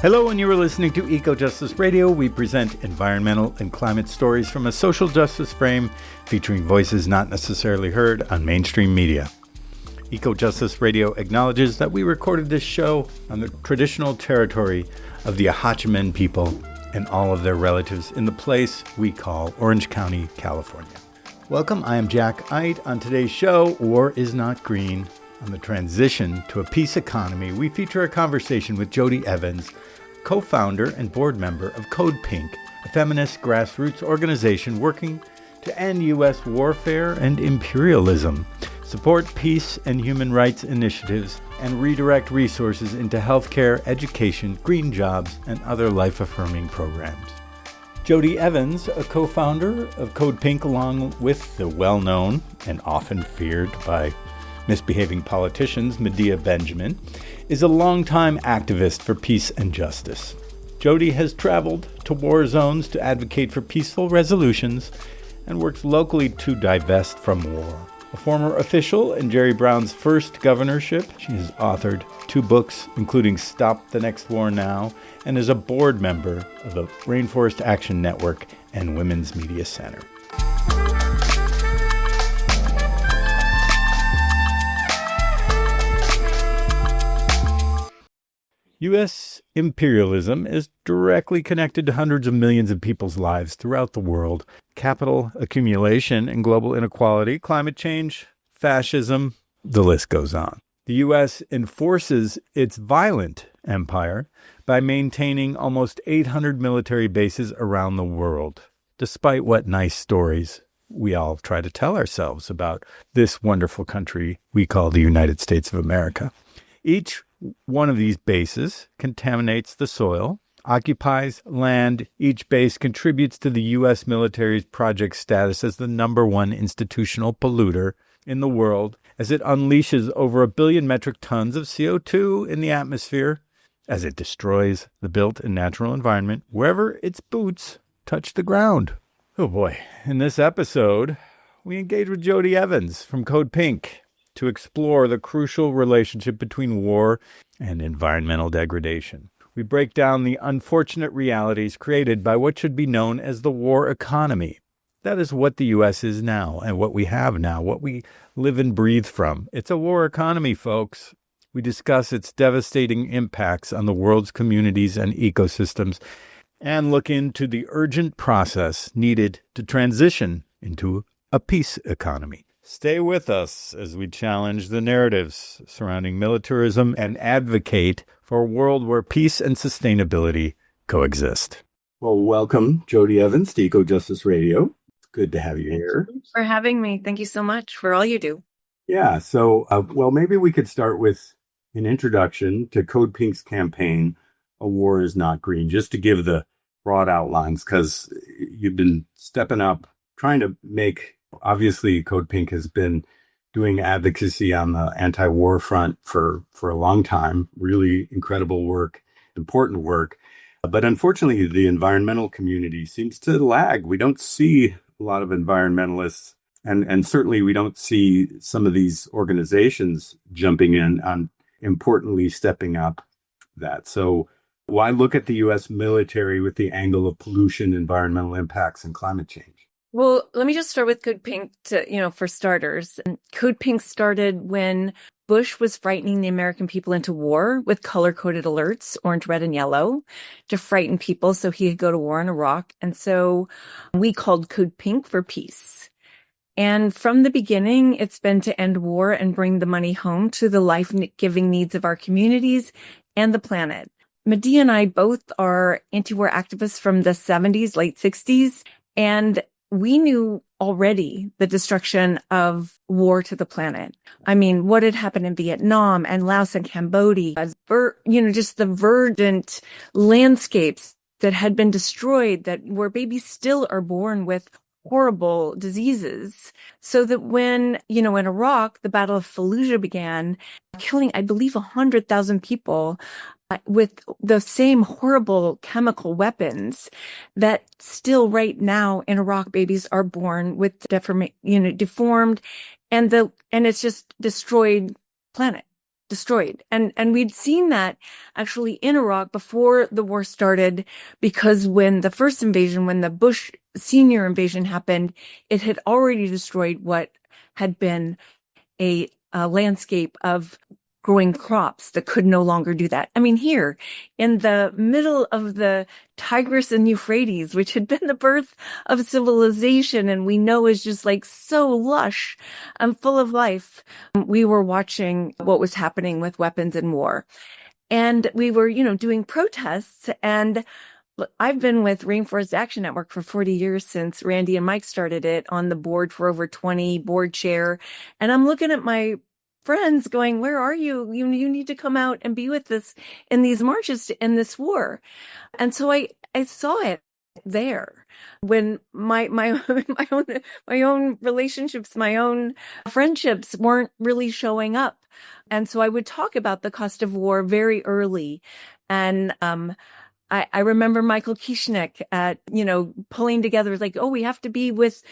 Hello, and you are listening to Eco Justice Radio. We present environmental and climate stories from a social justice frame, featuring voices not necessarily heard on mainstream media. Eco Justice Radio acknowledges that we recorded this show on the traditional territory of the Ahachiman people and all of their relatives in the place we call Orange County, California. Welcome, I am Jack Ite. On today's show, War is Not Green. On the transition to a peace economy, we feature a conversation with Jodie Evans, co-founder and board member of Codepink, a feminist grassroots organization working to end U.S. warfare and imperialism, support peace and human rights initiatives, and redirect resources into healthcare, education, green jobs, and other life-affirming programs. Jodie Evans, a co-founder of Codepink, along with the well-known and often feared by misbehaving politicians, Medea Benjamin, is a longtime activist for peace and justice. Jodie has traveled to war zones to advocate for peaceful resolutions and works locally to divest from war. A former official in Jerry Brown's first governorship, she has authored 2 books, including Stop the Next War Now, and is a board member of the Rainforest Action Network and Women's Media Center. U.S. imperialism is directly connected to hundreds of millions of people's lives throughout the world. Capital accumulation and global inequality, climate change, fascism, the list goes on. The U.S. enforces its violent empire by maintaining almost 800 military bases around the world, despite what nice stories we all try to tell ourselves about this wonderful country we call the United States of America. Each one of these bases contaminates the soil, occupies land. Each base contributes to the U.S. military's project status as the #1 institutional polluter in the world, as it unleashes over 1 billion metric tons of CO2 in the atmosphere, as it destroys the built and natural environment wherever its boots touch the ground. Oh boy. In this episode, we engage with Jodie Evans from Codepink to explore the crucial relationship between war and environmental degradation. We break down the unfortunate realities created by what should be known as the war economy. That is what the U.S. is now and what we have now, what we live and breathe from. It's a war economy, folks. We discuss its devastating impacts on the world's communities and ecosystems and look into the urgent process needed to transition into a peace economy. Stay with us as we challenge the narratives surrounding militarism and advocate for a world where peace and sustainability coexist. Well, welcome, Jodie Evans, to Eco Justice Radio. It's good to have you here. Thanks for having me. Thank you so much for all you do. Yeah, so, maybe we could start with an introduction to Codepink's campaign, A War is Not Green, just to give the broad outlines, because you've been stepping up, trying to make. Obviously, Codepink has been doing advocacy on the anti-war front for a long time. Really incredible work, important work. But unfortunately, the environmental community seems to lag. We don't see a lot of environmentalists, and certainly we don't see some of these organizations jumping in on importantly stepping up that. So why look at the U.S. military with the angle of pollution, environmental impacts, and climate change? Well, let me just start with Codepink for starters. And Codepink started when Bush was frightening the American people into war with color-coded alerts, orange, red, and yellow, to frighten people so he could go to war in Iraq. And so we called Codepink for peace. And from the beginning, it's been to end war and bring the money home to the life-giving needs of our communities and the planet. Medea and I both are anti-war activists from the 70s, late 60s, and we knew already the destruction of war to the planet. I mean, what had happened in Vietnam and Laos and Cambodia, just the verdant landscapes that had been destroyed, where babies still are born with horrible diseases. So that when, in Iraq, the Battle of Fallujah began, killing, I believe, 100,000 people, with the same horrible chemical weapons, that still right now in Iraq, babies are born with deformed, and it's just destroyed planet. destroyed. And we'd seen that actually in Iraq before the war started, because when the first invasion, when the Bush senior invasion happened, it had already destroyed what had been a landscape of growing crops that could no longer do that. I mean, here in the middle of the Tigris and Euphrates, which had been the birth of civilization and we know is just like so lush and full of life, we were watching what was happening with weapons and war. And we were, doing protests. And I've been with Rainforest Action Network for 40 years, since Randy and Mike started it, on the board for over 20, board chair. And I'm looking at my friends going, where are you? You need to come out and be with us in these marches to end this war. And so I saw it there when my own relationships, my own friendships weren't really showing up. And so I would talk about the cost of war very early. And I remember Michael Kieschnick pulling together, like, oh, we have to be with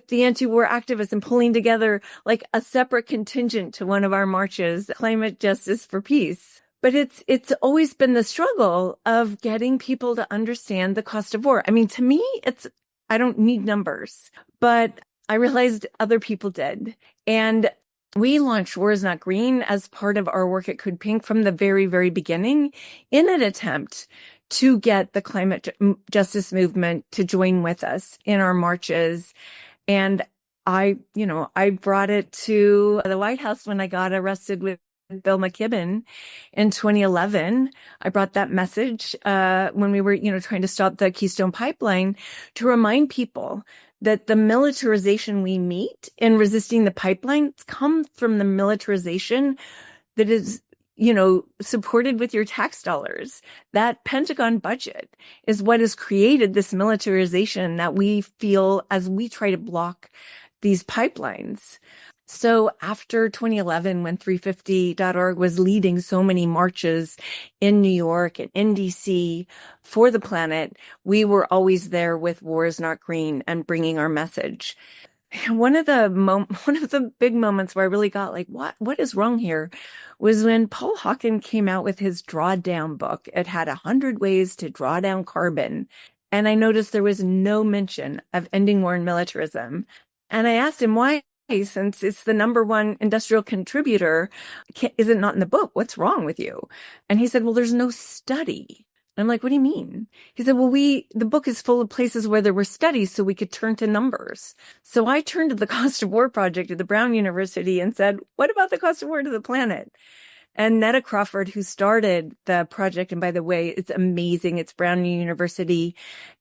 the anti-war activists, and pulling together like a separate contingent to one of our marches, Climate Justice for Peace. But it's always been the struggle of getting people to understand the cost of war. I mean, to me, I don't need numbers, but I realized other people did. And we launched War is Not Green as part of our work at Codepink from the very, very beginning, in an attempt to get the climate justice movement to join with us in our marches. And I brought it to the White House when I got arrested with Bill McKibben in 2011. I brought that message when we were, trying to stop the Keystone Pipeline, to remind people that the militarization we meet in resisting the pipelines comes from the militarization that is supported with your tax dollars. That Pentagon budget is what has created this militarization that we feel as we try to block these pipelines. So after 2011, when 350.org was leading so many marches in New York and in DC for the planet, we were always there with War is Not Green and bringing our message. One of the big moments where I really got like, what is wrong here, was when Paul Hawken came out with his drawdown book. It had 100 ways to draw down carbon. And I noticed there was no mention of ending war and militarism. And I asked him why, since it's the number one industrial contributor, is it not in the book? What's wrong with you? And he said, well, there's no study. I'm like, what do you mean? He said, well, the book is full of places where there were studies, so we could turn to numbers. So I turned to the Cost of War Project at the Brown University and said, what about the cost of war to the planet? And Netta Crawford, who started the project, and by the way, it's amazing. It's Brown University.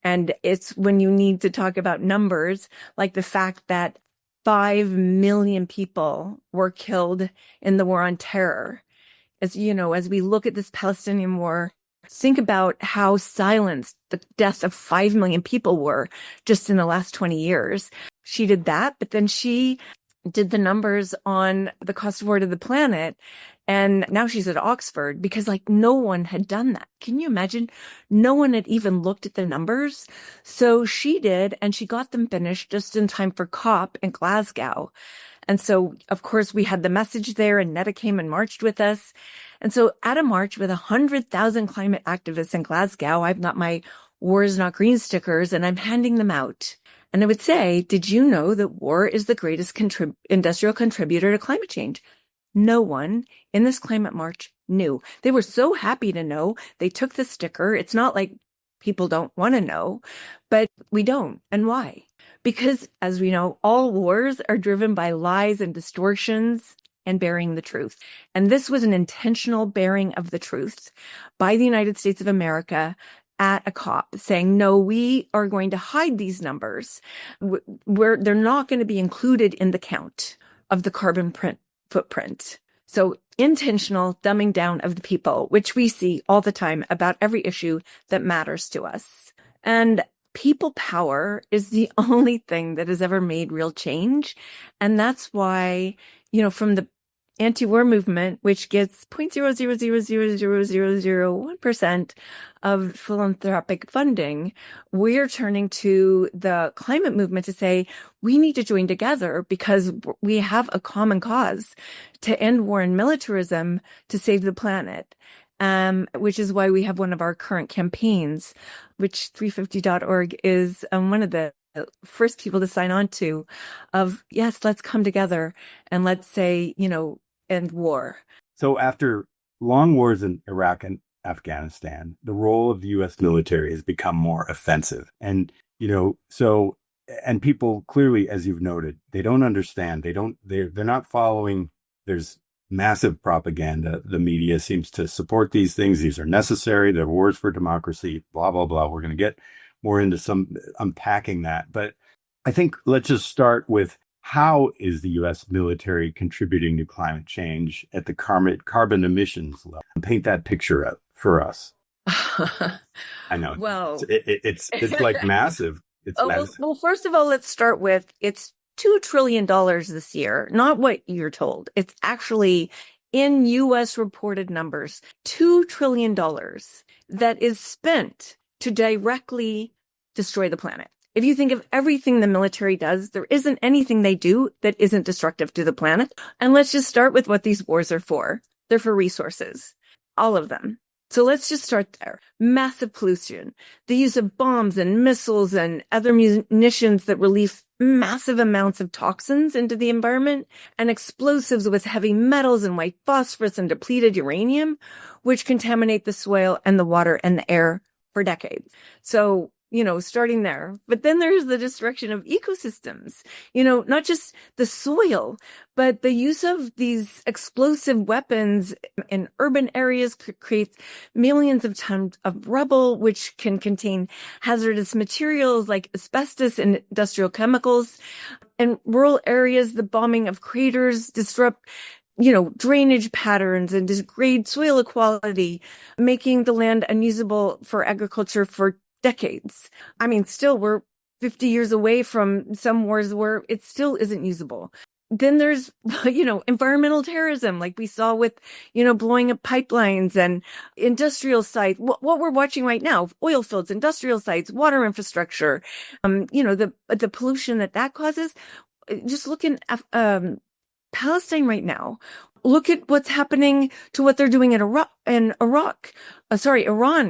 And it's when you need to talk about numbers, like the fact that 5 million people were killed in the war on terror. As we look at this Palestinian war, think about how silenced the deaths of 5 million people were just in the last 20 years. She did that, but then she did the numbers on the cost of war to the planet. And now she's at Oxford, because like no one had done that. Can you imagine? No one had even looked at the numbers. So she did, and she got them finished just in time for COP in Glasgow. And so, of course, we had the message there, and Netta came and marched with us. And so at a march with 100,000 climate activists in Glasgow, I've got my War is Not Green stickers, and I'm handing them out. And I would say, did you know that war is the greatest industrial contributor to climate change? No one in this climate march knew. They were so happy to know. They took the sticker. It's not like people don't want to know, but we don't. And why? Because, as we know, all wars are driven by lies and distortions and burying the truth. And this was an intentional burying of the truth by the United States of America at a COP, saying, no, we are going to hide these numbers. They're not going to be included in the count of the carbon footprint. So intentional dumbing down of the people, which we see all the time about every issue that matters to us. And people power is the only thing that has ever made real change. And that's why, from the anti-war movement, which gets 0.0000001% of philanthropic funding, we're turning to the climate movement to say we need to join together because we have a common cause to end war and militarism to save the planet. Which is why we have one of our current campaigns, which 350.org is one of the first people to sign on to, of yes, let's come together and let's say, end war. So after long wars in Iraq and Afghanistan, the role of the U.S. military has become more offensive. And, and people clearly, as you've noted, they don't understand. They're not following. There's massive propaganda. The media seems to support these things. These are necessary. They're wars for democracy, blah, blah, blah. We're going to get more into some unpacking that. But I think let's just start with how is the U.S. military contributing to climate change at the carbon emissions level? Paint that picture out for us. I know. Well, it's like massive. It's massive. Well, first of all, let's start with it's $2 trillion this year, not what you're told. It's actually in U.S. reported numbers, $2 trillion that is spent to directly destroy the planet. If you think of everything the military does, there isn't anything they do that isn't destructive to the planet. And let's just start with what these wars are for. They're for resources, all of them. So let's just start there. Massive pollution, the use of bombs and missiles and other munitions that release massive amounts of toxins into the environment, and explosives with heavy metals and white phosphorus and depleted uranium, which contaminate the soil and the water and the air for decades. So, starting there. But then there's the destruction of ecosystems, not just the soil, but the use of these explosive weapons in urban areas creates millions of tons of rubble, which can contain hazardous materials like asbestos and industrial chemicals. In rural areas, the bombing of craters disrupt drainage patterns and degrade soil quality, making the land unusable for agriculture for decades. I mean, still we're 50 years away from some wars where it still isn't usable. Then there's, environmental terrorism, like we saw with, blowing up pipelines and industrial sites. What we're watching right now, oil fields, industrial sites, water infrastructure, the pollution that causes. Just look in Palestine right now. Look at what's happening to what they're doing in Iran,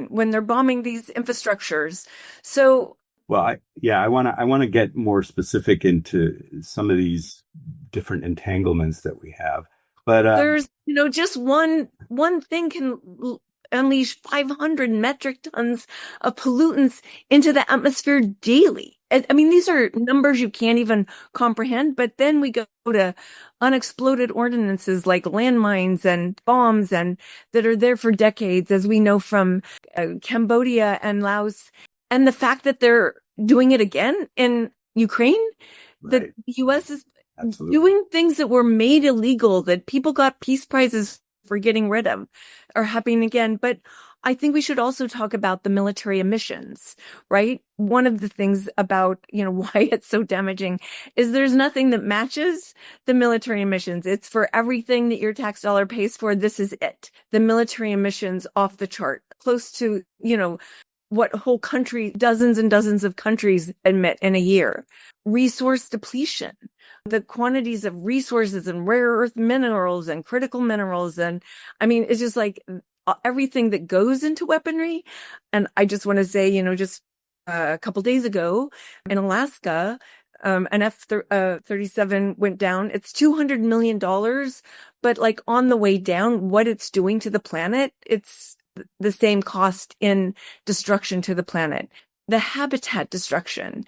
when they're bombing these infrastructures. So, well, I want to get more specific into some of these different entanglements that we have. But there's, just one thing can unleash 500 metric tons of pollutants into the atmosphere daily. I mean, these are numbers you can't even comprehend, but then we go to unexploded ordinances like landmines and bombs and that are there for decades, as we know from Cambodia and Laos. And the fact that they're doing it again in Ukraine, right. The U.S. is doing things that were made illegal, that people got peace prizes for getting rid of, are happening again. But I think we should also talk about the military emissions, right? One of the things about, why it's so damaging is there's nothing that matches the military emissions. It's for everything that your tax dollar pays for. This is it. The military emissions off the chart, close to, what whole country, dozens and dozens of countries emit in a year. Resource depletion, the quantities of resources and rare earth minerals and critical minerals. And I mean, it's just like everything that goes into weaponry. And I just want to say, just a couple days ago in Alaska, an F-37 went down. It's $200 million, but like on the way down, what it's doing to the planet, it's the same cost in destruction to the planet. The habitat destruction.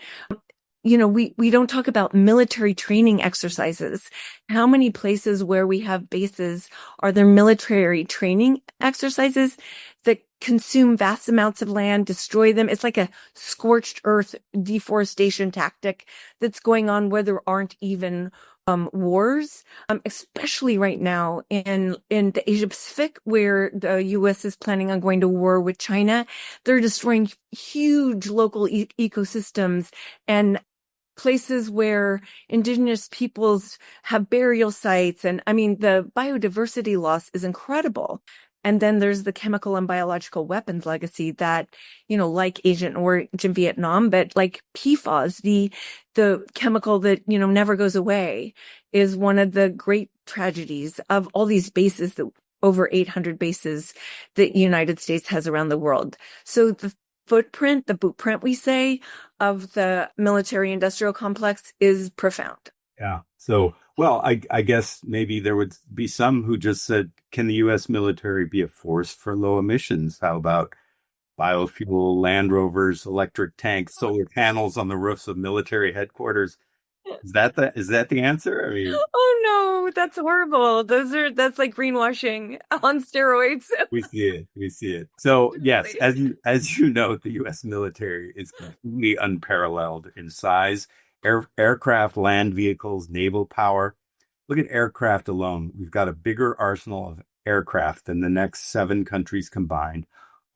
We don't talk about military training exercises. How many places where we have bases are there military training exercises that consume vast amounts of land, destroy them? It's like a scorched earth deforestation tactic that's going on where there aren't even wars, especially right now in the Asia Pacific, where the U.S. is planning on going to war with China. They're destroying huge local ecosystems and places where indigenous peoples have burial sites. And I mean, the biodiversity loss is incredible. And then there's the chemical and biological weapons legacy that, like Agent Orange in Vietnam, but like PFAS, the chemical that, never goes away, is one of the great tragedies of all these bases, that over 800 bases that the United States has around the world. So the bootprint, we say, of the military industrial complex is profound. Yeah. So, well, I guess maybe there would be some who just said, can the U.S. military be a force for low emissions? How about biofuel, Land Rovers, electric tanks, solar panels on the roofs of military headquarters? Is that the answer? I mean, Oh no, that's horrible. That's like greenwashing on steroids. we see it. So yes, as you know, the U.S. military is completely unparalleled in size, aircraft, land vehicles, naval power. Look at aircraft alone. We've got a bigger arsenal of aircraft than the next 7 countries combined.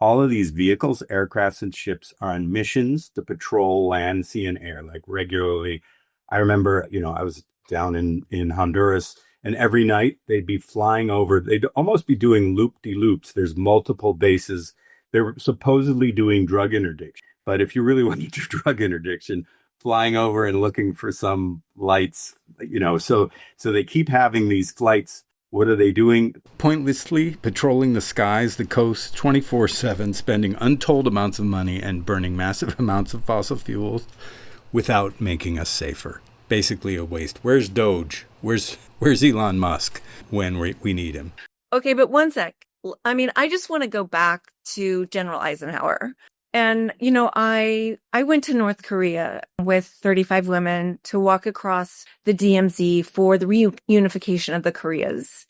All of these vehicles, aircrafts, and ships are on missions to patrol land, sea, and air, like regularly. I remember, I was down in Honduras, and every night they'd be flying over. They'd almost be doing loop-de-loops. There's multiple bases. They're supposedly doing drug interdiction. But if you really want to do drug interdiction, flying over and looking for some lights, so they keep having these flights. What are they doing? Pointlessly patrolling the skies, the coasts, 24/7, spending untold amounts of money and burning massive amounts of fossil fuels without making us safer. Basically a waste. Where's Doge? Where's Elon Musk when we need him? Okay, but one sec. I mean, I just want to go back to General Eisenhower. And, I went to North Korea with 35 women to walk across the DMZ for the reunification of the Koreas.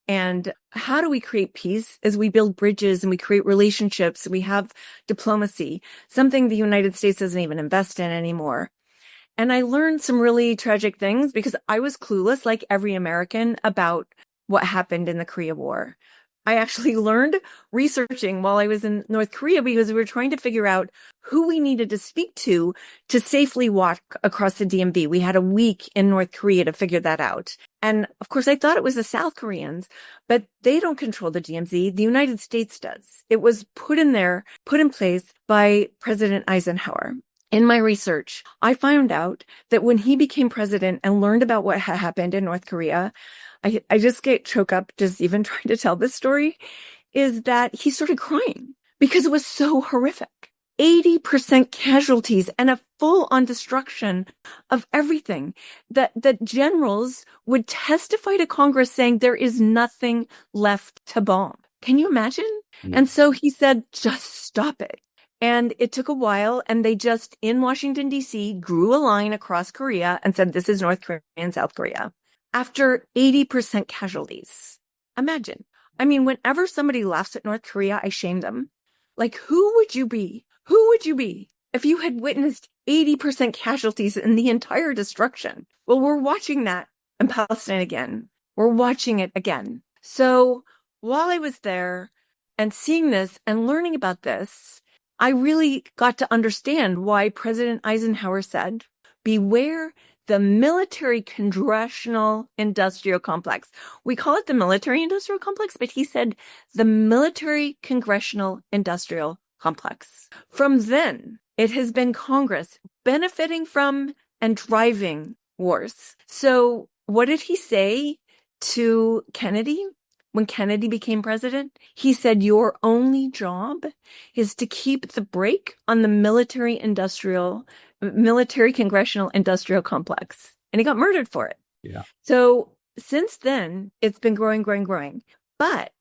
And how do we create peace? As we build bridges and we create relationships and we have diplomacy, something the United States doesn't even invest in anymore. And I learned some really tragic things because I was clueless, like every American, about what happened in the Korea War. I actually learned researching while I was in North Korea because we were trying to figure out who we needed to speak to safely walk across the DMV. We had a week in North Korea to figure that out. And of course, I thought it was the South Koreans, but they don't control the DMZ. The United States does. It was put in place by President Eisenhower. In my research, I found out that when he became president and learned about what had happened in North Korea, I just get choked up just even trying to tell this story, is that he started crying because it was so horrific. 80% casualties and a full-on destruction of everything that generals would testify to Congress saying there is nothing left to bomb. Can you imagine? Mm. And so he said, just stop it. And it took a while, and they just, in Washington, D.C., drew a line across Korea and said, this is North Korea and South Korea. After 80% casualties. Imagine. I mean, whenever somebody laughs at North Korea, I shame them. Like, who would you be? Who would you be if you had witnessed 80% casualties in the entire destruction? Well, we're watching that in Palestine again. We're watching it again. So while I was there and seeing this and learning about this, I really got to understand why President Eisenhower said, beware the military congressional industrial complex. We call it the military industrial complex, but he said the military congressional industrial complex. From then, it has been Congress benefiting from and driving wars. So what did he say to Kennedy when Kennedy became president? He said, your only job is to keep the brake on the military congressional industrial complex. And he got murdered for it. Yeah. So since then, it's been growing. But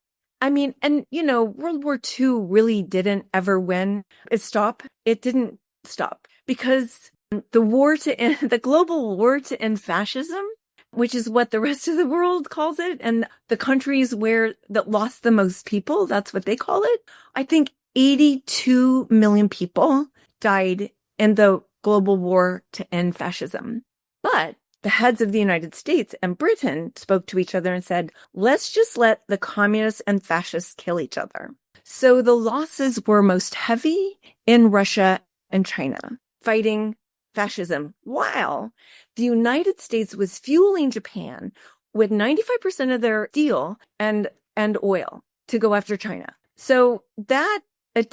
I mean, and World War II really didn't ever win. It didn't stop because the global war to end fascism, which is what the rest of the world calls it, and the countries that lost the most people, that's what they call it. I think 82 million people died in the global war to end fascism. But the heads of the United States and Britain spoke to each other and said, let's just let the communists and fascists kill each other. So the losses were most heavy in Russia and China, fighting fascism, while the United States was fueling Japan with 95% of their steel and oil to go after China. So that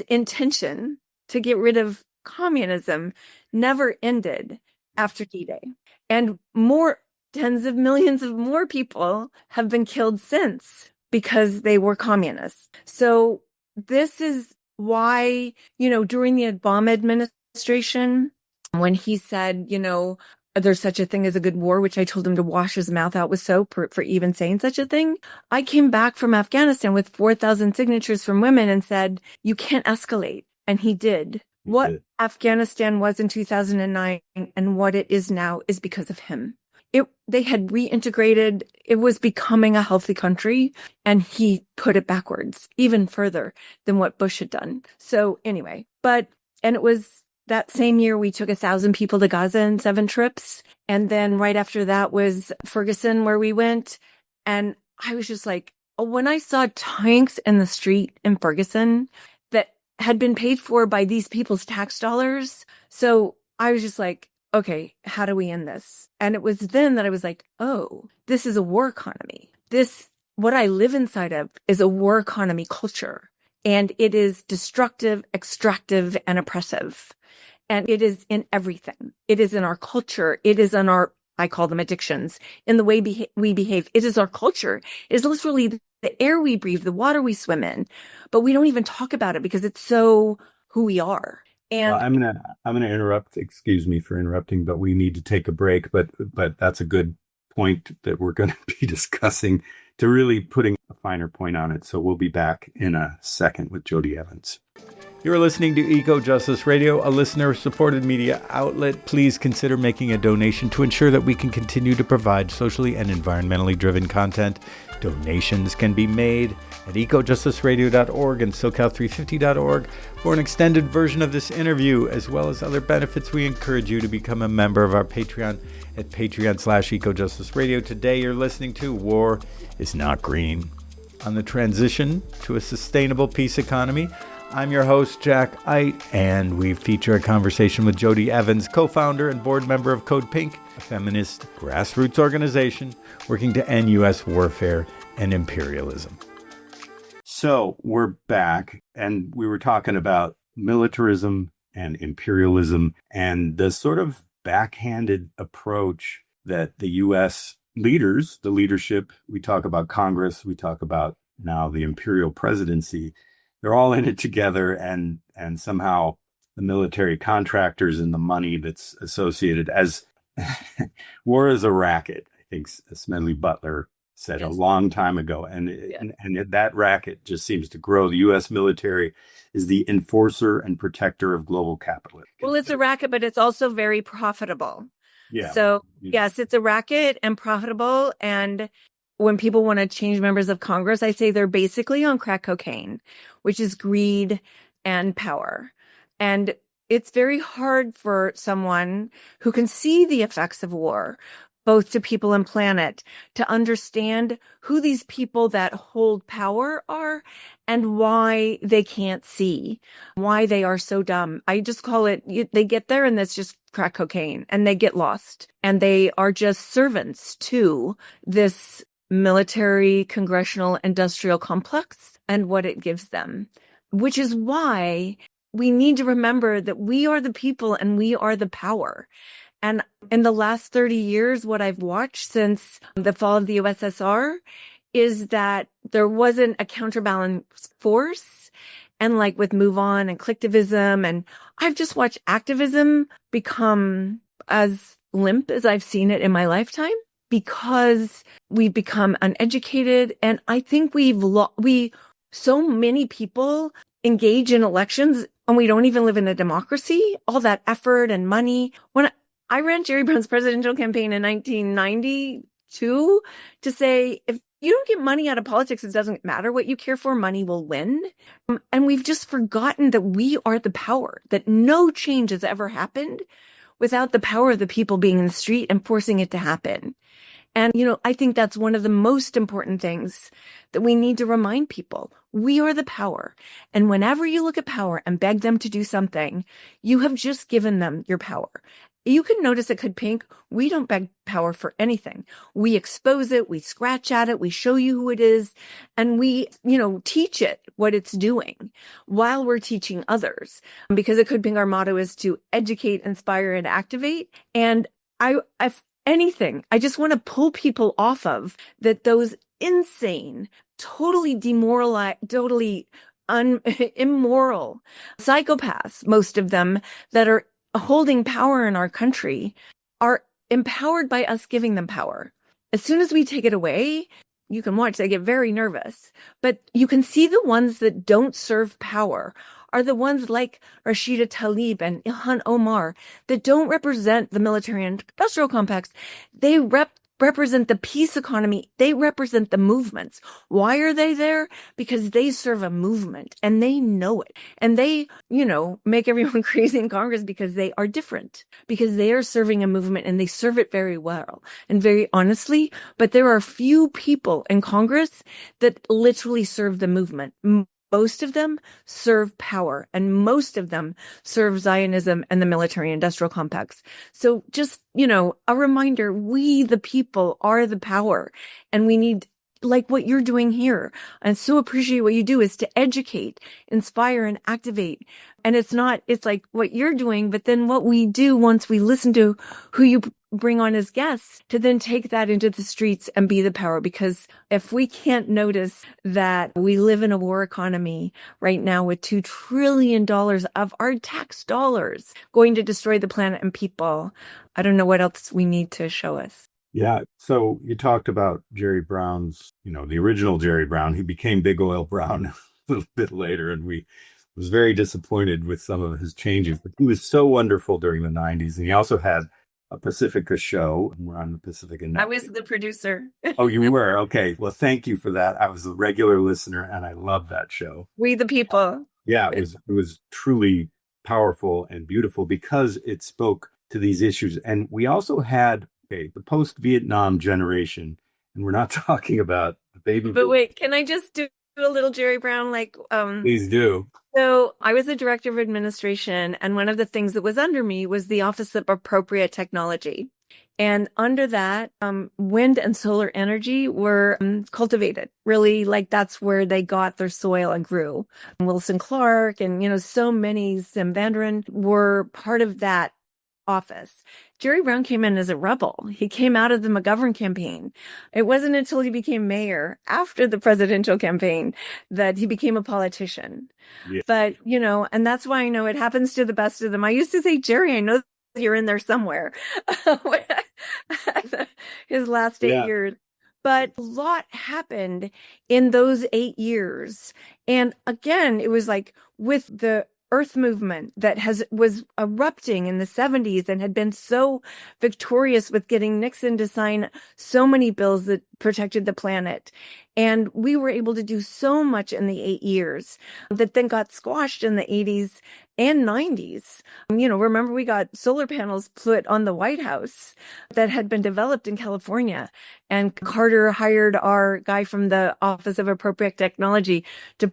intention to get rid of communism never ended after D-Day. And tens of millions of more people have been killed since because they were communists. So this is why, during the Obama administration, when he said, there's such a thing as a good war, which I told him to wash his mouth out with soap for even saying such a thing. I came back from Afghanistan with 4,000 signatures from women and said, you can't escalate. And he did. What Afghanistan was in 2009 and what it is now is because of him. They had reintegrated. It was becoming a healthy country, and he put it backwards even further than what Bush had done. So anyway, and it was that same year we took 1,000 people to Gaza in 7 trips. And then right after that was Ferguson, where we went. And I was just like, when I saw tanks in the street in Ferguson that had been paid for by these people's tax dollars. So I was just like, okay, how do we end this? And it was then that I was like, oh, this is a war economy. What I live inside of is a war economy culture. And it is destructive, extractive, and oppressive. And it is in everything. It is in our culture. It is in I call them addictions, in the way we behave. It is our culture. It is literally the air we breathe, the water we swim in. But we don't even talk about it because it's so who we are. And well, I'm gonna interrupt. Excuse me for interrupting, but we need to take a break. But that's a good point that we're going to be discussing to really putting a finer point on it. So we'll be back in a second with Jodie Evans. You're listening to Eco Justice Radio, a listener-supported media outlet. Please consider making a donation to ensure that we can continue to provide socially and environmentally driven content. Donations can be made at ecojusticeradio.org and socal350.org. For an extended version of this interview, as well as other benefits, we encourage you to become a member of our Patreon at patreon.com/ecojusticeradio. Today you're listening to War is Not Green. On the transition to a sustainable peace economy, I'm your host, Jack Ite, and we feature a conversation with Jodie Evans, co-founder and board member of Codepink, a feminist grassroots organization working to end U.S. warfare and imperialism. So we're back, and we were talking about militarism and imperialism and the sort of backhanded approach that the U.S. leaders, the leadership, we talk about Congress, we talk about now the imperial presidency, they're all in it together, and somehow the military contractors and the money that's associated as war is a racket. I think Smedley Butler said a long time ago, and that racket just seems to grow. The U.S. military is the enforcer and protector of global capitalism. Well, it's a racket, but it's also very profitable. Yeah. So yes, it's a racket and profitable. And when people want to change members of Congress, I say they're basically on crack cocaine, which is greed and power. And it's very hard for someone who can see the effects of war, both to people and planet, to understand who these people that hold power are and why they can't see, why they are so dumb. I just call it, they get there and that's just crack cocaine, and they get lost, and they are just servants to this military, congressional, industrial complex and what it gives them, which is why we need to remember that we are the people and we are the power. And in the last 30 years, what I've watched since the fall of the USSR is that there wasn't a counterbalance force. And like with Move On and collectivism, and I've just watched activism become as limp as I've seen it in my lifetime, because we've become uneducated. And I think so many people engage in elections and we don't even live in a democracy, all that effort and money. When I ran Jerry Brown's presidential campaign in 1992 to say, if you don't get money out of politics, it doesn't matter what you care for, money will win. And we've just forgotten that we are the power, that no change has ever happened without the power of the people being in the street and forcing it to happen. And, I think that's one of the most important things that we need to remind people. We are the power. And whenever you look at power and beg them to do something, you have just given them your power. You can notice at Codepink, we don't beg power for anything. We expose it, we scratch at it, we show you who it is, and we, teach it what it's doing while we're teaching others. Because at Codepink, our motto is to educate, inspire, and activate. And if anything, I just want to pull people off of that, those insane, totally demoralized, totally immoral psychopaths, most of them that are holding power in our country, are empowered by us giving them power. As soon as we take it away, you can watch, they get very nervous. But you can see the ones that don't serve power are the ones like Rashida Tlaib and Ilhan Omar that don't represent the military and industrial complex. They represent the peace economy. They represent the movements. Why are they there? Because they serve a movement and they know it. And they, make everyone crazy in Congress because they are different, because they are serving a movement and they serve it very well and very honestly. But there are few people in Congress that literally serve the movement. Most of them serve power, and most of them serve Zionism and the military industrial complex. So just, a reminder, we, the people, are the power, and we need, like what you're doing here. And so appreciate what you do is to educate, inspire, and activate. And it's like what you're doing, but then what we do once we listen to who you bring on as guests, to then take that into the streets and be the power. Because if we can't notice that we live in a war economy right now with $2 trillion of our tax dollars going to destroy the planet and people, I don't know what else we need to show us. Yeah. So you talked about Jerry Brown's, the original Jerry Brown. He became Big Oil Brown a little bit later, and we was very disappointed with some of his changes. But he was so wonderful during the 90s. And he also had a Pacifica show. We're on the Pacifica Network. I was the producer. Oh, you were? Okay. Well, thank you for that. I was a regular listener, and I loved that show. We the people. Yeah, it was truly powerful and beautiful because it spoke to these issues. And we also had the post-Vietnam generation, and we're not talking about the baby. But wait, can I just do a little Jerry Brown? Please do. So I was the director of administration, and one of the things that was under me was the Office of Appropriate Technology. And under that, wind and solar energy were cultivated. Really, that's where they got their soil and grew. Wilson Clark and, so many, Sim Vanderen were part of that office. Jerry Brown came in as a rebel. He came out of the McGovern campaign. It wasn't until he became mayor after the presidential campaign that he became a politician. Yeah. But, and that's why I know it happens to the best of them. I used to say, Jerry, I know you're in there somewhere. His last 8 years. But a lot happened in those 8 years. And again, it was like with the Earth movement that was erupting in the 70s and had been so victorious with getting Nixon to sign so many bills that protected the planet. And we were able to do so much in the 8 years that then got squashed in the 80s and 90s. Remember we got solar panels put on the White House that had been developed in California. And Carter hired our guy from the Office of Appropriate Technology to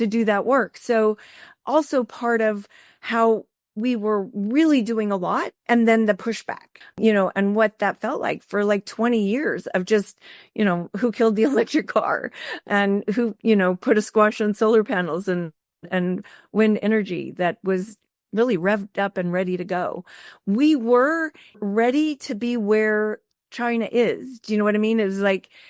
do that work. So also part of how we were really doing a lot, and then the pushback, and what that felt like for 20 years of just, who killed the electric car and who, put a squash on solar panels and wind energy that was really revved up and ready to go. We were ready to be where China is. Do you know what I mean? It was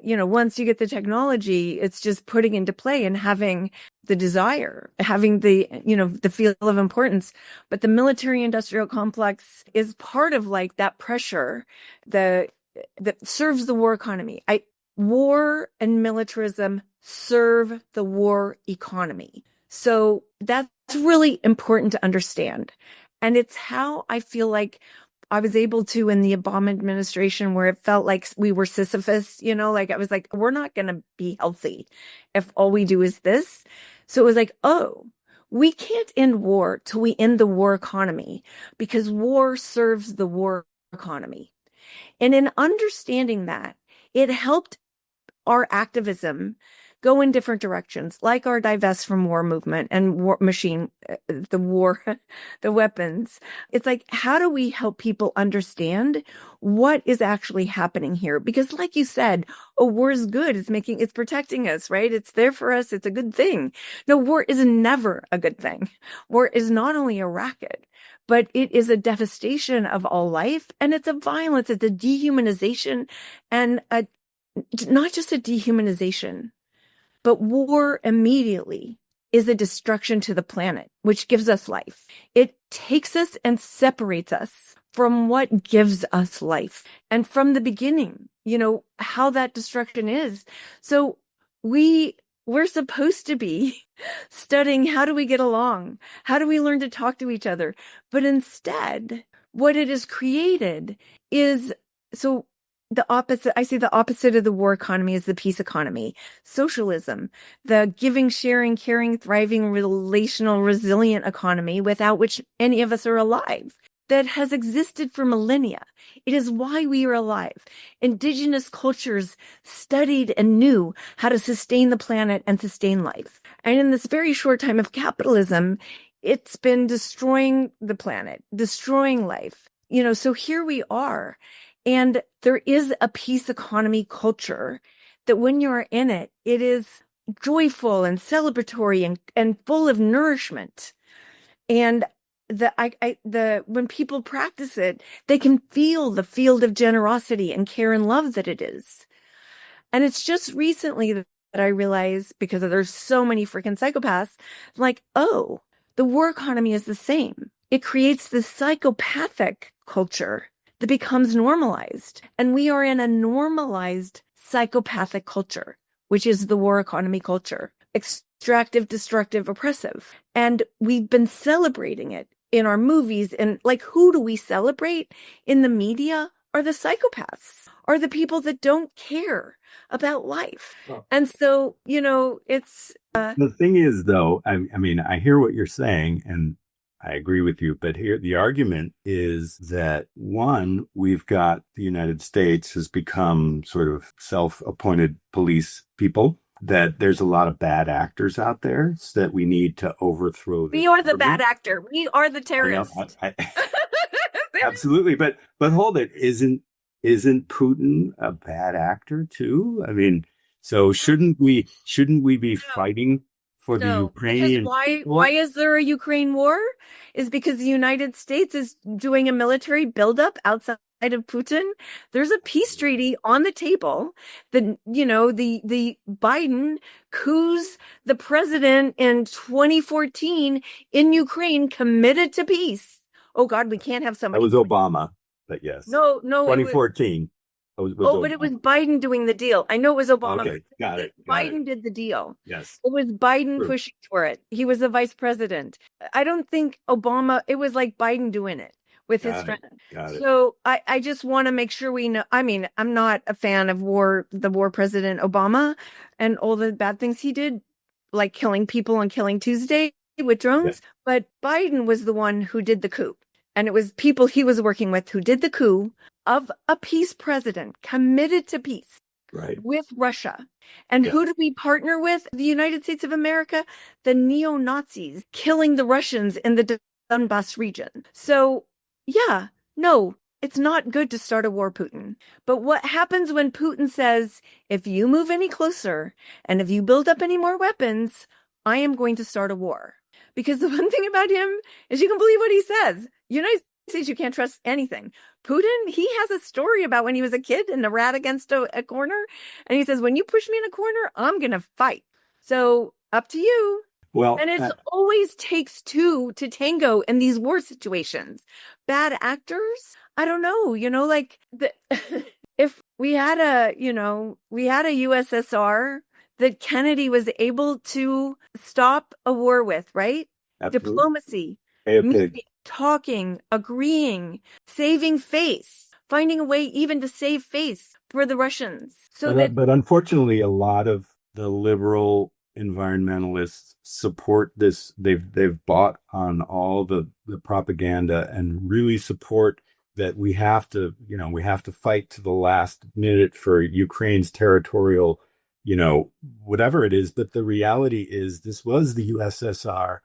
once you get the technology, it's just putting into play and having the desire, having the, the feel of importance. But the military industrial complex is part of that pressure that serves the war economy. War and militarism serve the war economy. So that's really important to understand. And it's how I feel like I was able to in the Obama administration, where it felt like we were Sisyphus, I was like, we're not going to be healthy if all we do is this. So it was like, oh, we can't end war till we end the war economy, because war serves the war economy. And in understanding that, it helped our activism go in different directions, like our divest from war movement and war machine, the war, the weapons. It's like, how do we help people understand what is actually happening here? Because like you said, a war is good. It's protecting us, right? It's there for us. It's a good thing. No, war is never a good thing. War is not only a racket, but it is a devastation of all life. And it's a violence. It's a dehumanization and not just a dehumanization, but war immediately is a destruction to the planet, which gives us life. It takes us and separates us from what gives us life. And from the beginning, how that destruction is. So we're supposed to be studying how do we get along? How do we learn to talk to each other? But instead, what it has created is the opposite. I see the opposite of the war economy is the peace economy. Socialism, the giving, sharing, caring, thriving, relational, resilient economy without which any of us are alive, that has existed for millennia. It is why we are alive. Indigenous cultures studied and knew how to sustain the planet and sustain life. And in this very short time of capitalism, it's been destroying the planet, destroying life. So here we are. And there is a peace economy culture that when you're in it, it is joyful and celebratory and full of nourishment. And when people practice it, they can feel the field of generosity and care and love that it is. And it's just recently that I realized, because there's so many freaking psychopaths, like, oh, the war economy is the same. It creates this psychopathic culture that becomes normalized. And we are in a normalized psychopathic culture, which is the war economy culture. Extractive, destructive, oppressive. And we've been celebrating it in our movies. And like, who do we celebrate in the media? Are the psychopaths, are the people that don't care about life. Well, and so, it's... The thing is, though, I mean, I hear what you're saying, and I agree with you, but here the argument is that, one, we've got the United States has become sort of self-appointed police people, that there's a lot of bad actors out there, so that we need to overthrow We are the bad actor. We are the terrorists. Absolutely, but hold it, isn't Putin a bad actor too? I mean, so shouldn't we be fighting for the Ukrainian? Why is there a Ukraine war? Is because the United States is doing a military buildup outside of Putin. There's a peace treaty on the table. The Biden coups the president in 2014 in Ukraine, committed to peace. Oh God, we can't have somebody. That was Obama, but yes. No, 2014. But it was Biden doing the deal. I know it was Obama. Okay, got it. Biden did the deal. Yes. It was Biden pushing for it. He was the vice president. I don't think Obama, it was like Biden doing it with his friend. Got it. So I just want to make sure we know. I mean, I'm not a fan of the war president Obama and all the bad things he did, like killing people on Killing Tuesday with drones. Yeah. But Biden was the one who did the coup. And it was people he was working with who did the coup of a peace president committed to peace with Russia. And who did we partner with? The United States of America, the neo-Nazis killing the Russians in the Donbass region. So, no, it's not good to start a war, Putin. But what happens when Putin says, if you move any closer and if you build up any more weapons, I am going to start a war? Because the one thing about him is you can believe what he says. United States, you can't trust anything. Putin, he has a story about when he was a kid and a rat against a corner. And he says, when you push me in a corner, I'm going to fight. So up to you. Well, and it always takes two to tango in these war situations. Bad actors, I don't know, if we had a USSR that Kennedy was able to stop a war with, right? Absolutely. Diplomacy, meeting, talking, agreeing, saving face, finding a way even to save face for the Russians. But unfortunately, a lot of the liberal environmentalists support this. They've bought on all the propaganda and really support that we have to fight to the last minute for Ukraine's territorial, whatever it is. But the reality is, this was the USSR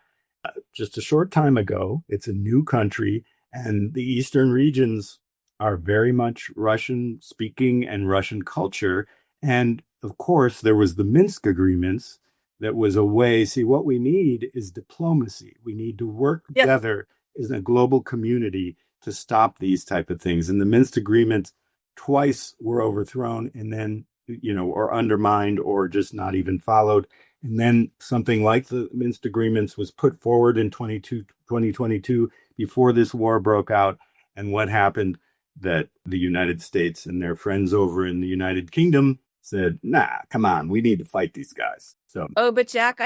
just a short time ago. It's a new country, and the eastern regions are very much Russian speaking and Russian culture. And of course, there was the Minsk agreements that was a way. See, what we need is diplomacy. We need to work together as a global community to stop these type of things. And the Minsk agreements twice were overthrown and then, or undermined or just not even followed. And then something like the Minsk agreements was put forward in 2022 before this war broke out. And what happened? That the United States and their friends over in the United Kingdom said, nah, come on, we need to fight these guys. So, but Jack,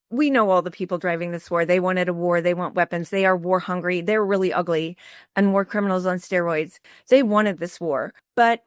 we know all the people driving this war. They wanted a war. They want weapons. They are war hungry. They're really ugly and war criminals on steroids. They wanted this war. But,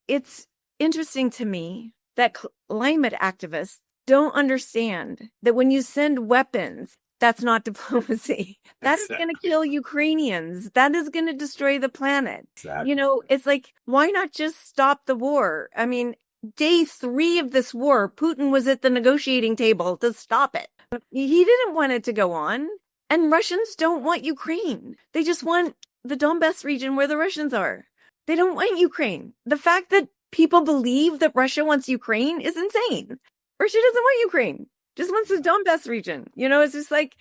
it's interesting to me that climate activists don't understand that when you send weapons, that's not diplomacy. That is going to kill Ukrainians. That is going to destroy the planet. Exactly. It's like, why not just stop the war? I mean, day 3 of this war, Putin was at the negotiating table to stop it. He didn't want it to go on. And Russians don't want Ukraine. They just want the Donbass region where the Russians are. They don't want Ukraine. The fact that people believe that Russia wants Ukraine is insane. Russia doesn't want Ukraine. Just wants the Donbass region. It's just like,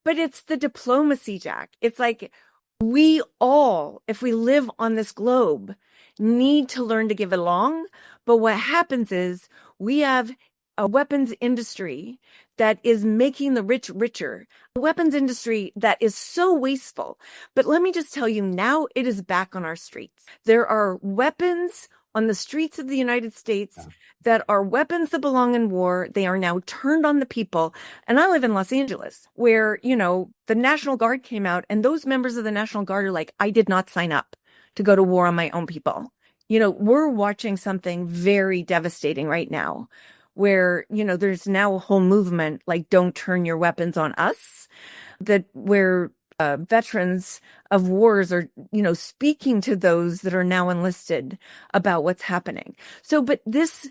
but it's the diplomacy, Jack. It's like we all, if we live on this globe, need to learn to give along. But what happens is we have a weapons industry that is making the rich richer, a weapons industry that is so wasteful. But let me just tell you, now it is back on our streets. There are weapons on the streets of the United States that are weapons that belong in war. They are now turned on the people. And I live in Los Angeles, where, the National Guard came out, and those members of the National Guard are like, I did not sign up to go to war on my own people. We're watching something very devastating right now, where, there's now a whole movement like, don't turn your weapons on us, where veterans of wars are, speaking to those that are now enlisted about what's happening. So, but this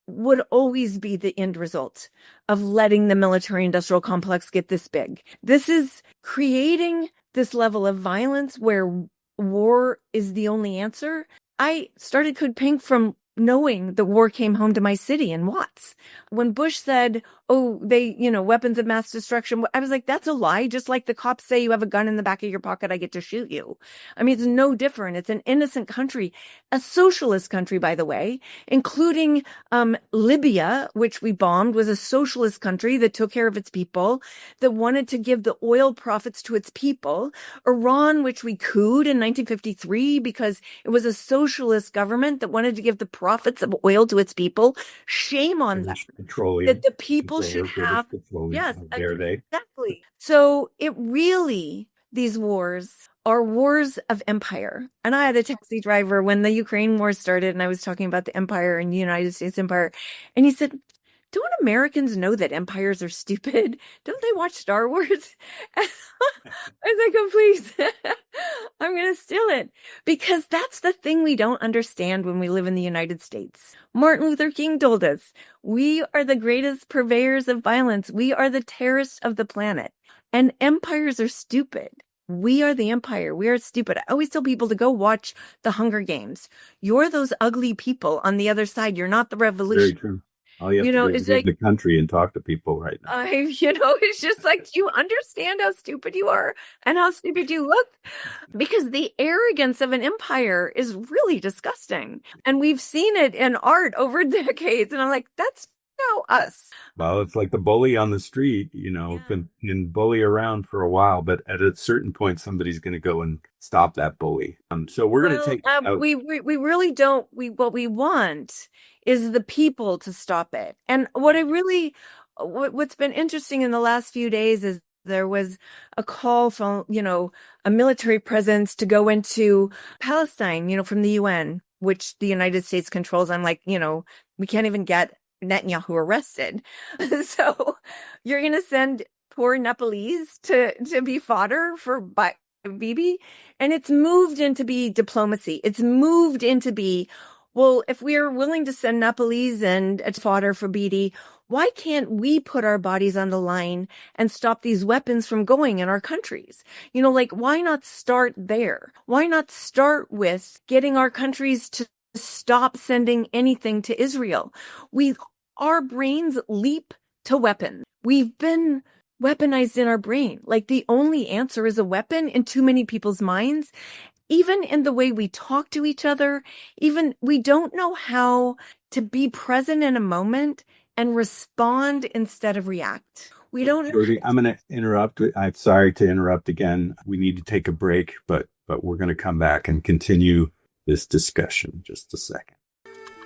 would always be the end result of letting the military industrial complex get this big. This is creating this level of violence where war is the only answer. I started Codepink from knowing the war came home to my city in Watts. When Bush said, weapons of mass destruction, I was like, that's a lie. Just like the cops say you have a gun in the back of your pocket, I get to shoot you. I mean, it's no different. It's an innocent country, a socialist country, by the way, including Libya, which we bombed, was a socialist country that took care of its people, that wanted to give the oil profits to its people. Iran, which we couped in 1953 because it was a socialist government that wanted to give the profits of oil to its people. Shame on them. Petroleum. That the people should have. Yes, exactly. So it really, these wars are wars of empire. And I had a taxi driver when the Ukraine war started, and I was talking about the empire and the United States empire. And he said, don't Americans know that empires are stupid? Don't they watch Star Wars? I was like, oh, please, I'm going to steal it. Because that's the thing we don't understand when we live in the United States. Martin Luther King told us, we are the greatest purveyors of violence. We are the terrorists of the planet. And empires are stupid. We are the empire. We are stupid. I always tell people to go watch the Hunger Games. You're those ugly people on the other side. You're not the revolution. Very true. All you have to do is leave the country and talk to people right now. It's just like, do you understand how stupid you are and how stupid you look? Because the arrogance of an empire is really disgusting. And we've seen it in art over decades. And I'm like, that's now us. Well, it's like the bully on the street, can bully around for a while, but at a certain point, somebody's going to go and stop that bully. So we're going to take. We really don't. What we want is the people to stop it. And what's been interesting in the last few days is there was a call from, a military presence to go into Palestine, from the UN, which the United States controls. I'm like, we can't even get Netanyahu arrested. So you're going to send poor Nepalese to be fodder for Bibi? And it's moved into be diplomacy. It's moved into be, well, if we're willing to send Nepalese and fodder for BD, why can't we put our bodies on the line and stop these weapons from going in our countries? Like, why not start there? Why not start with getting our countries to stop sending anything to Israel? Our brains leap to weapons. We've been weaponized in our brain. Like, the only answer is a weapon in too many people's minds. Even in the way we talk to each other, even we don't know how to be present in a moment and respond instead of react. We don't know. Jodie, I'm going to interrupt. I'm sorry to interrupt again. We need to take a break, but we're going to come back and continue this discussion in just a second.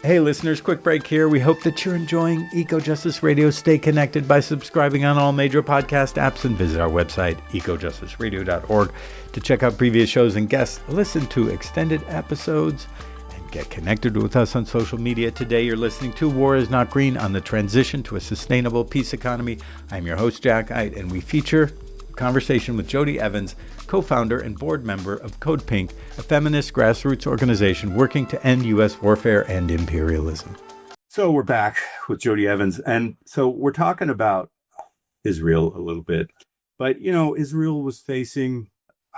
Hey listeners, quick break here. We hope that you're enjoying Eco Justice Radio. Stay connected by subscribing on all major podcast apps and visit our website, ecojusticeradio.org, to check out previous shows and guests, listen to extended episodes, and get connected with us on social media. Today you're listening to War is Not Green on the transition to a sustainable peace economy. I'm your host, Jack Eit, and we feature a conversation with Jodie Evans, co-founder and board member of Codepink, a feminist grassroots organization working to end U.S. warfare and imperialism. So we're back with Jodie Evans. And so we're talking about Israel a little bit. But, Israel was facing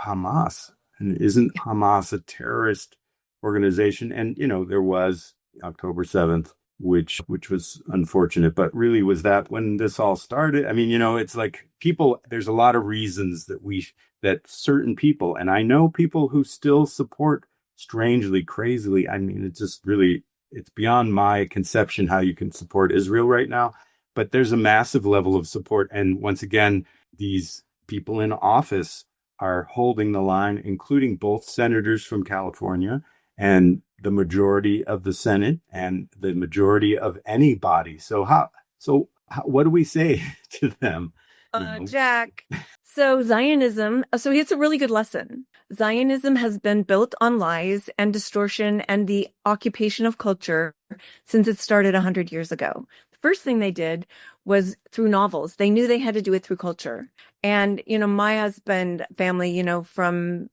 Hamas. And isn't Hamas a terrorist organization? And, there was October 7th, which was unfortunate. But really, was that when this all started? I mean, it's like there's a lot of reasons that certain people, and I know people who still support strangely, crazily. I mean, it's beyond my conception how you can support Israel right now, but there's a massive level of support. And once again, these people in office are holding the line, including both senators from California and the majority of the Senate and the majority of any body. So what do we say to them? Jack. So Zionism, it's a really good lesson. Zionism has been built on lies and distortion and the occupation of culture since it started 100 years ago. The first thing they did was through novels. They knew they had to do it through culture. And, my husband, family, from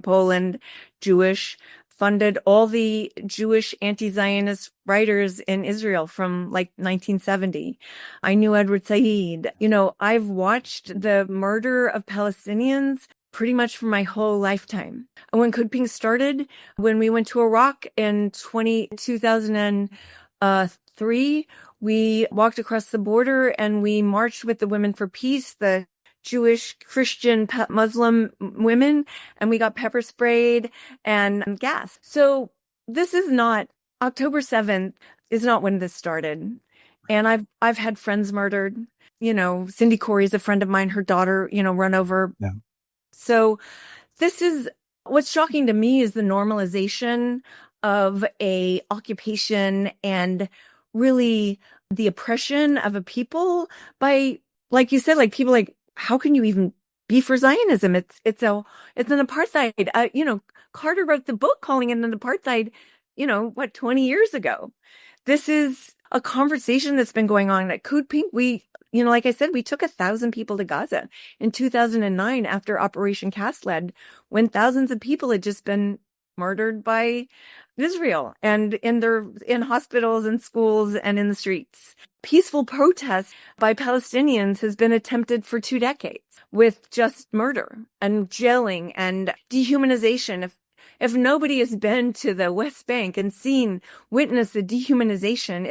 Poland, Jewish, funded all the Jewish anti-Zionist writers in Israel from 1970. I knew Edward Said. I've watched the murder of Palestinians pretty much for my whole lifetime. And when Codepink started, when we went to Iraq in 2003, we walked across the border and we marched with the Women for Peace, the Jewish, Christian, Muslim women, and we got pepper sprayed and gas. So this is not, October 7th is not when this started. And I've had friends murdered. Cindy Corey's a friend of mine, her daughter, run over. Yeah. So this is, what's shocking to me is the normalization of a occupation and really the oppression of a people by, like you said, people how can you even be for Zionism? It's an apartheid. Carter wrote the book calling it an apartheid, 20 years ago. This is a conversation that's been going on at Codepink. Like I said, we took 1,000 people to Gaza in 2009 after Operation Cast Lead, when thousands of people had just been murdered by Israel and in hospitals and schools and in the streets. Peaceful protests by Palestinians has been attempted for 2 decades with just murder and jailing and dehumanization. If nobody has been to the West Bank and witnessed the dehumanization,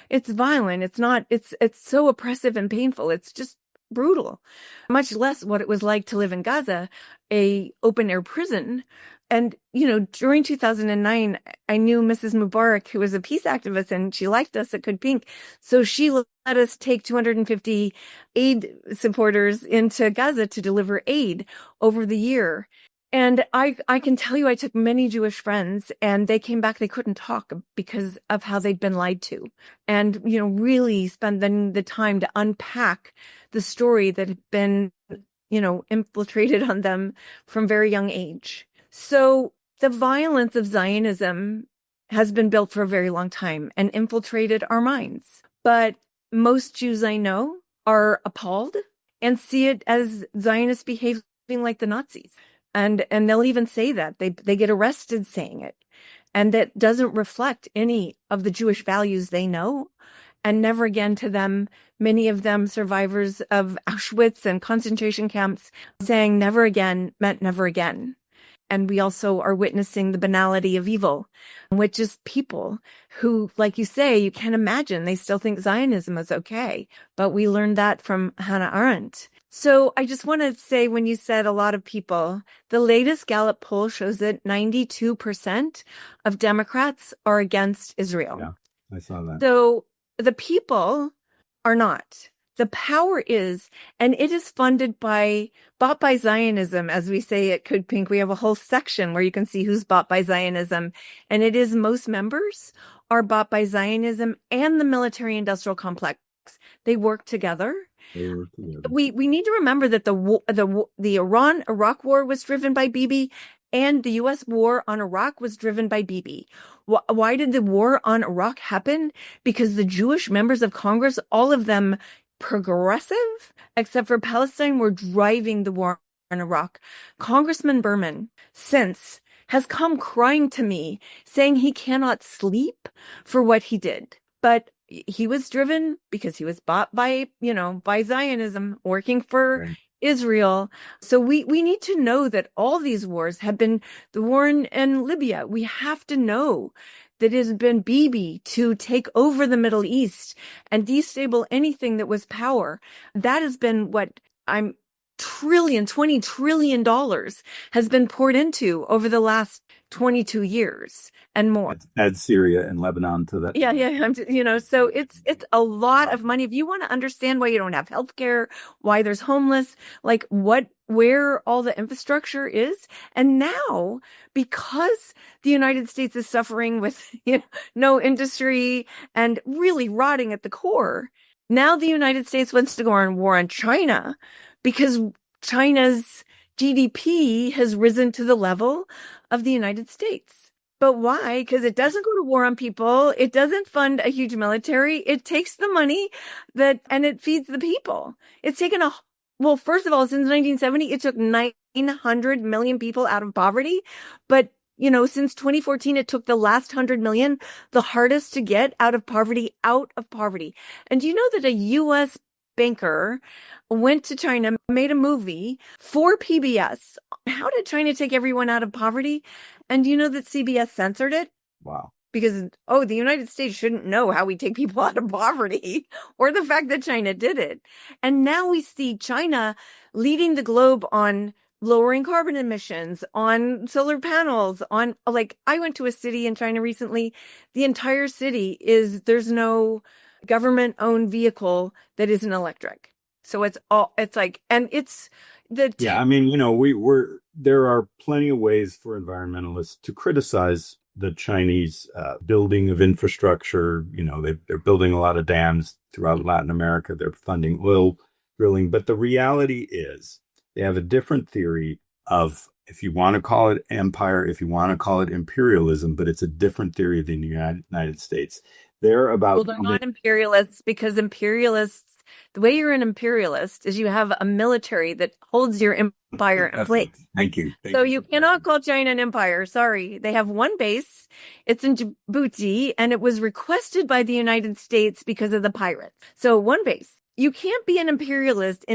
it's violent. It's so oppressive and painful. It's just brutal. Much less what it was like to live in Gaza, a open air prison. And, during 2009, I knew Mrs. Mubarak, who was a peace activist, and she liked us at Codepink. So she let us take 250 aid supporters into Gaza to deliver aid over the year. And I can tell you, I took many Jewish friends and they came back, they couldn't talk because of how they'd been lied to. And, really spend the time to unpack the story that had been, infiltrated on them from very young age. So the violence of Zionism has been built for a very long time and infiltrated our minds. But most Jews I know are appalled and see it as Zionists behaving like the Nazis. And they'll even say that. They get arrested saying it. and that doesn't reflect any of the Jewish values they know. And never again to them, many of them survivors of Auschwitz and concentration camps, saying never again meant never again. And we also are witnessing the banality of evil, which is people who, like you say, you can't imagine. They still think Zionism is okay. But we learned that from Hannah Arendt. So I just want to say, when you said a lot of people, the latest Gallup poll shows that 92% of Democrats are against Israel. Yeah, I saw that. So the people are not. The power is, and it is bought by Zionism, as we say at Codepink. We have a whole section where you can see who's bought by Zionism. And it is most members are bought by Zionism and the military industrial complex. They work together. We need to remember that the Iran-Iraq war was driven by Bibi, and the U.S. war on Iraq was driven by Bibi. Why did the war on Iraq happen? Because the Jewish members of Congress, all of them progressive, except for Palestine, were driving the war on Iraq. Congressman Berman, since, has come crying to me, saying he cannot sleep for what he did. But he was driven because he was bought by Zionism, working for Israel. So we need to know that all these wars have been the war in Libya. We have to know that it has been Bibi to take over the Middle East and destabilize anything that was power. That has been what $20 trillion has been poured into over the last 22 years and more. Add Syria and Lebanon to that. Yeah. So it's a lot of money. If you want to understand why you don't have healthcare, why there's homeless, like where all the infrastructure is. And now, because the United States is suffering with no industry and really rotting at the core, now the United States wants to go on war on China because China's GDP has risen to the level of the United States. But why? Because it doesn't go to war on people. It doesn't fund a huge military. It takes the money and it feeds the people. It's taken first of all, since 1970, it took 900 million people out of poverty. But, since 2014, it took the last 100 million, the hardest to get out of poverty. And do you know that a U.S. banker went to China, made a movie for PBS? How did China take everyone out of poverty? And do you know that CBS censored it? Wow. Because, the United States shouldn't know how we take people out of poverty or the fact that China did it. And now we see China leading the globe on lowering carbon emissions, on solar panels, I went to a city in China recently. The entire city there's no government-owned vehicle that isn't electric. So it's the Yeah, I mean, there are plenty of ways for environmentalists to criticize the Chinese building of infrastructure. They're building a lot of dams throughout Latin America. They're funding oil drilling. But the reality is they have a different theory of, if you want to call it empire, if you want to call it imperialism, but it's a different theory than the United States. They're not imperialists, because the way you're an imperialist is you have a military that holds your empire in place. Thank you. So you cannot call China an empire. Sorry. They have one base. It's in Djibouti, and it was requested by the United States because of the pirates. So one base. You can't be an imperialist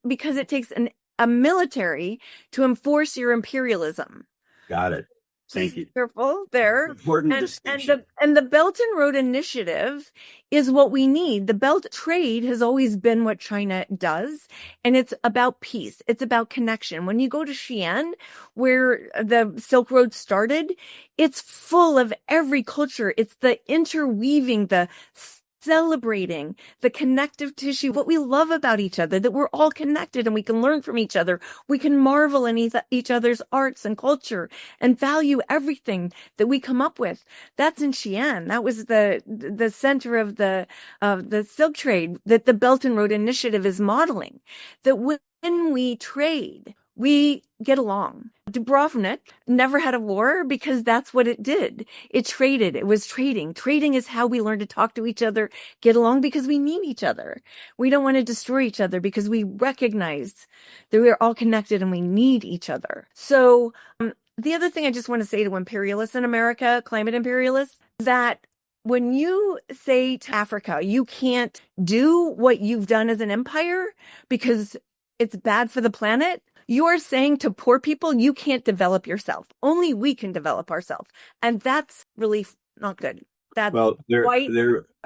because it takes a military to enforce your imperialism. Got it. Thank you. Careful there. Important distinction. And the Belt and Road Initiative is what we need. The Belt trade has always been what China does, and it's about peace. It's about connection. When you go to Xi'an, where the Silk Road started, it's full of every culture. It's the interweaving, the celebrating, the connective tissue, what we love about each other, that we're all connected and we can learn from each other. We can marvel in each other's arts and culture and value everything that we come up with. That's in Xi'an. That was the center of the silk trade that the Belt and Road Initiative is modeling. That when we trade, we get along. Dubrovnik never had a war because that's what it did. It traded. It was trading. Trading is how we learn to talk to each other, get along, because we need each other. We don't want to destroy each other because we recognize that we are all connected and we need each other. So The other thing I just want to say to imperialists in America, climate imperialists, that when you say to Africa, you can't do what you've done as an empire because it's bad for the planet, you are saying to poor people, you can't develop yourself. Only we can develop ourselves. And that's really not good. That's white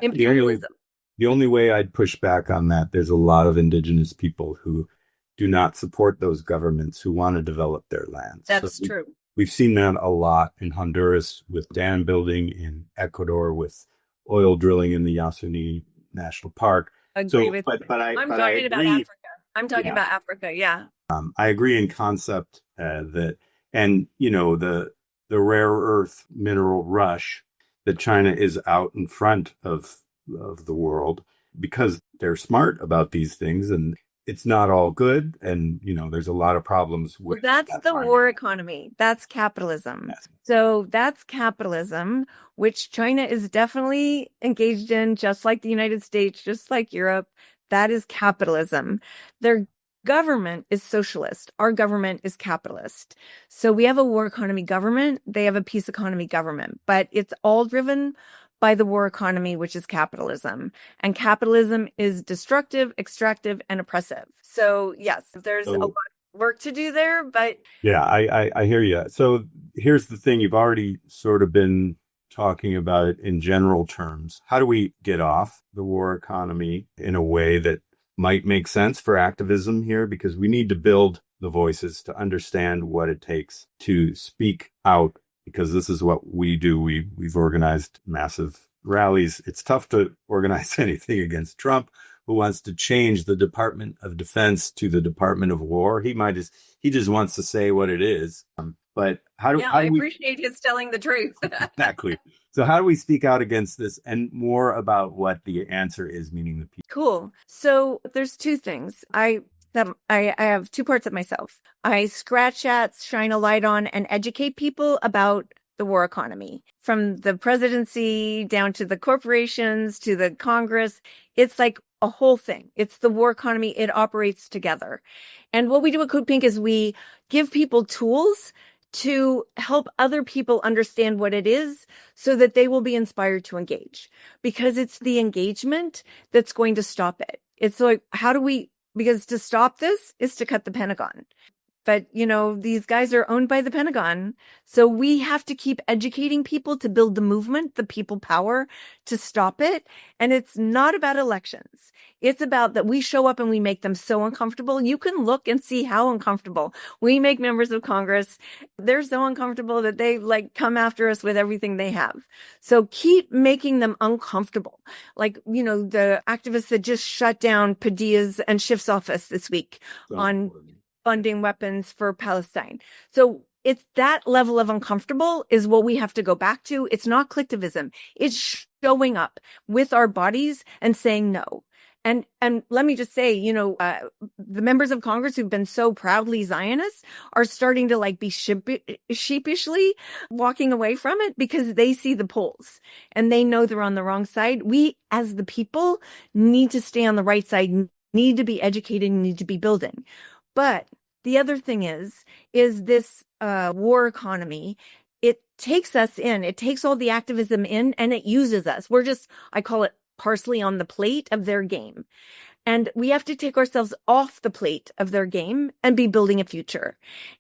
imperialism. The only way I'd push back on that, there's a lot of indigenous people who do not support those governments who want to develop their lands. That's true. We've seen that a lot in Honduras with dam building, in Ecuador with oil drilling in the Yasuni National Park. I'm talking about Africa. I'm talking about Africa. Yeah. I agree in concept that, and you know, the rare earth mineral rush, that China is out in front of the world because they're smart about these things, and it's not all good. And, you know, there's a lot of problems with that's the war economy. That's capitalism. Yes. So that's capitalism, which China is definitely engaged in, just like the United States, just like Europe. That is capitalism. Their government is socialist. Our government is capitalist. So we have a war economy government. They have a peace economy government, but it's all driven by the war economy, which is capitalism. And capitalism is destructive, extractive, and oppressive. So yes, there's a lot of work to do there, but... Yeah, I hear you. So here's the thing. You've already sort of been talking about it in general terms. How do we get off the war economy in a way that might make sense for activism here? Because we need to build the voices to understand what it takes to speak out, because this is what we do. We've organized massive rallies. It's tough to organize anything against Trump, who wants to change the Department of Defense to the Department of War. He just wants to say what it is. But I appreciate his telling the truth. Exactly. So how do we speak out against this, and more about what the answer is, meaning the people? Cool. So there's two things. I have two parts of myself. I scratch at, shine a light on, and educate people about the war economy, from the presidency down to the corporations to the Congress. It's like a whole thing. It's the war economy. It operates together. And what we do at Codepink is we give people tools to help other people understand what it is so that they will be inspired to engage, because it's the engagement that's going to stop it. It's like, because to stop this is to cut the Pentagon. But, you know, these guys are owned by the Pentagon. So we have to keep educating people to build the movement, the people power to stop it. And it's not about elections. It's about that we show up and we make them so uncomfortable. You can look and see how uncomfortable we make members of Congress. They're so uncomfortable that they come after us with everything they have. So keep making them uncomfortable. Like, you know, the activists that just shut down Padilla's and Schiff's office this week on funding weapons for Palestine. So it's that level of uncomfortable is what we have to go back to. It's not collectivism. It's showing up with our bodies and saying no. And let me just say, you know, the members of Congress who've been so proudly Zionists are starting to be sheepishly walking away from it because they see the polls and they know they're on the wrong side. We, as the people, need to stay on the right side, need to be educated, need to be building. But the other thing is this war economy, it takes us in, it takes all the activism in, and it uses us. I call it parsley on the plate of their game. And we have to take ourselves off the plate of their game and be building a future.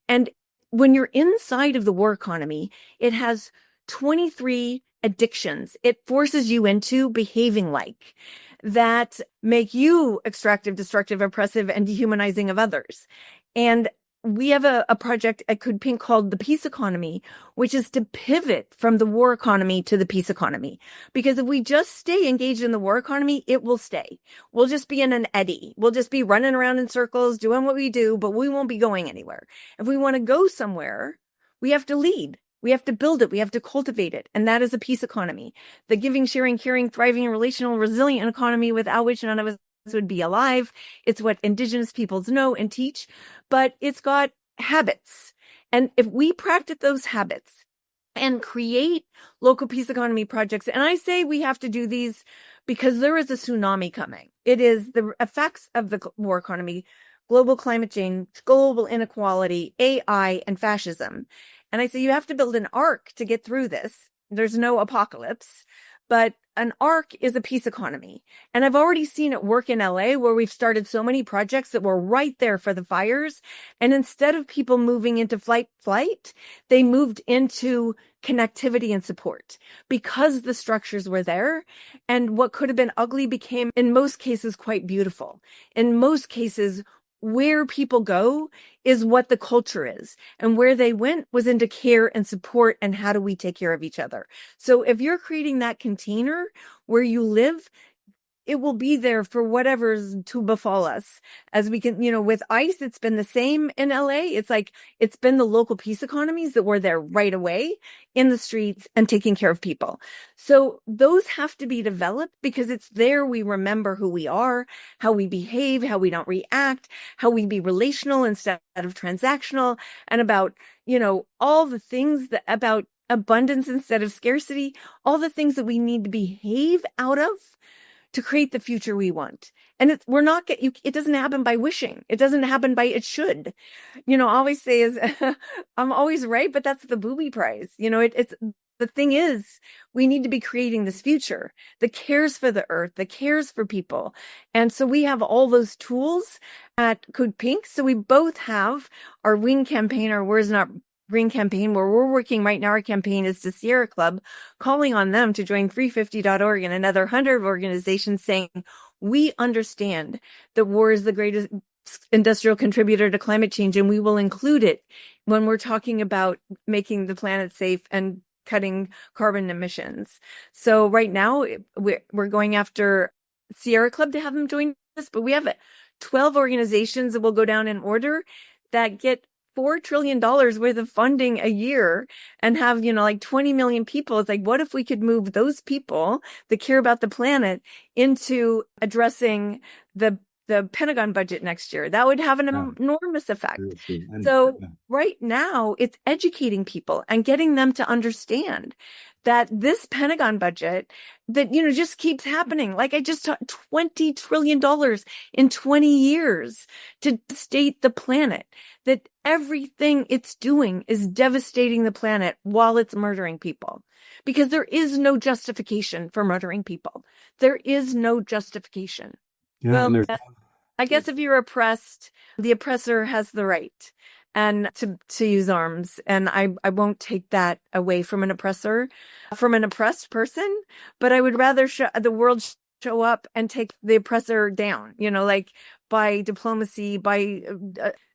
And when you're inside of the war economy, it has 23 addictions. It forces you into behaving like that make you extractive, destructive, oppressive, and dehumanizing of others. And we have a project at Codepink called the Peace Economy, which is to pivot from the war economy to the peace economy. Because if we just stay engaged in the war economy, it will stay. We'll just be in an eddy. We'll just be running around in circles, doing what we do, but we won't be going anywhere. If we want to go somewhere, we have to lead. We have to build it. We have to cultivate it. And that is a peace economy. The giving, sharing, caring, thriving, relational, resilient economy without which none of us would be alive. It's what Indigenous peoples know and teach, but it's got habits. And if we practice those habits and create local peace economy projects, and I say we have to do these because there is a tsunami coming. It is the effects of the war economy, global climate change, global inequality, AI, and fascism. And I say, you have to build an ark to get through this. There's no apocalypse, but an ark is a peace economy. And I've already seen it work in LA, where we've started so many projects that were right there for the fires. And instead of people moving into flight, they moved into connectivity and support because the structures were there. And what could have been ugly became, in most cases, quite beautiful. In most cases, where people go is what the culture is. And where they went was into care and support and how do we take care of each other. So if you're creating that container where you live, it will be there for whatever's to befall us. As we can, with ICE, it's been the same in LA. It's like, it's been the local peace economies that were there right away in the streets and taking care of people. So those have to be developed because it's there we remember who we are, how we behave, how we don't react, how we be relational instead of transactional, and about, all the things that about abundance instead of scarcity, all the things that we need to behave out of to create the future we want. And it doesn't happen by wishing. It doesn't happen by, it should. I always say is, I'm always right, but that's the booby prize. It's, the thing is, we need to be creating this future that cares for the earth, that cares for people. And so we have all those tools at Codepink. So we both have our WING campaign, our Words Not Green campaign, where we're working right now. Our campaign is to Sierra Club, calling on them to join 350.org and another 100 organizations, saying, we understand that war is the greatest industrial contributor to climate change, and we will include it when we're talking about making the planet safe and cutting carbon emissions. So right now, we're going after Sierra Club to have them join us, but we have 12 organizations that will go down in order that get $4 trillion worth of funding a year and have, like 20 million people. It's like, what if we could move those people that care about the planet into addressing the Pentagon budget next year? That would have an enormous effect. So right now it's educating people and getting them to understand that this Pentagon budget that, just keeps happening. Like I just talked $20 trillion in 20 years to state the planet, that everything it's doing is devastating the planet while it's murdering people, because there is no justification for murdering people. There is no justification. Yeah, well, I guess if you're oppressed, the oppressor has the right and to use arms. And I won't take that away from an oppressor, from an oppressed person, but I would rather the world show up and take the oppressor down, like by diplomacy, by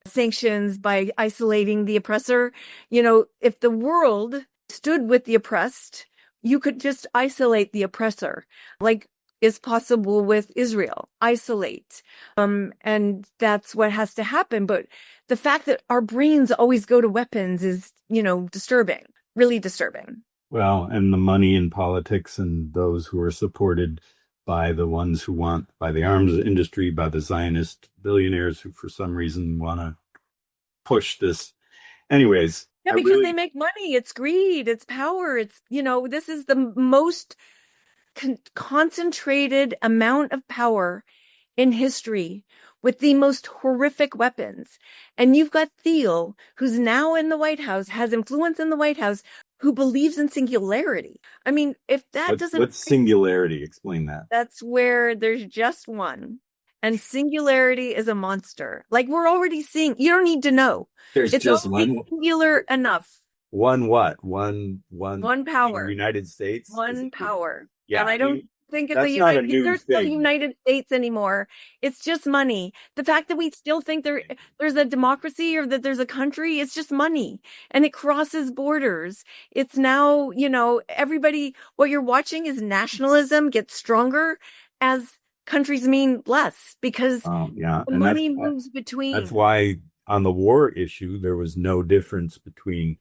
sanctions, by isolating the oppressor. If the world stood with the oppressed, you could just isolate the oppressor, like is possible with Israel, isolate. And that's what has to happen. But the fact that our brains always go to weapons is, disturbing, really disturbing. Well, and the money in politics and those who are supported by the ones who by the arms industry, by the Zionist billionaires who for some reason want to push this. Anyways. Yeah, because they make money. It's greed. It's power. It's, this is the most concentrated amount of power in history with the most horrific weapons. And you've got Thiel, who's now in the White House, has influence in the White House, who believes in singularity. I mean, if that doesn't... What's singularity? Explain that. That's where there's just one. And singularity is a monster. Like we're already seeing, you don't need to know. There's just one. Singular enough. One what? One power. United States? One power. Yeah. And I don't think it's there's no United States anymore. It's just money. The fact that we still think there's a democracy or that there's a country, it's just money. And it crosses borders. It's now, everybody, what you're watching is nationalism get stronger as countries mean less, because the money moves between. That's why on the war issue, there was no difference between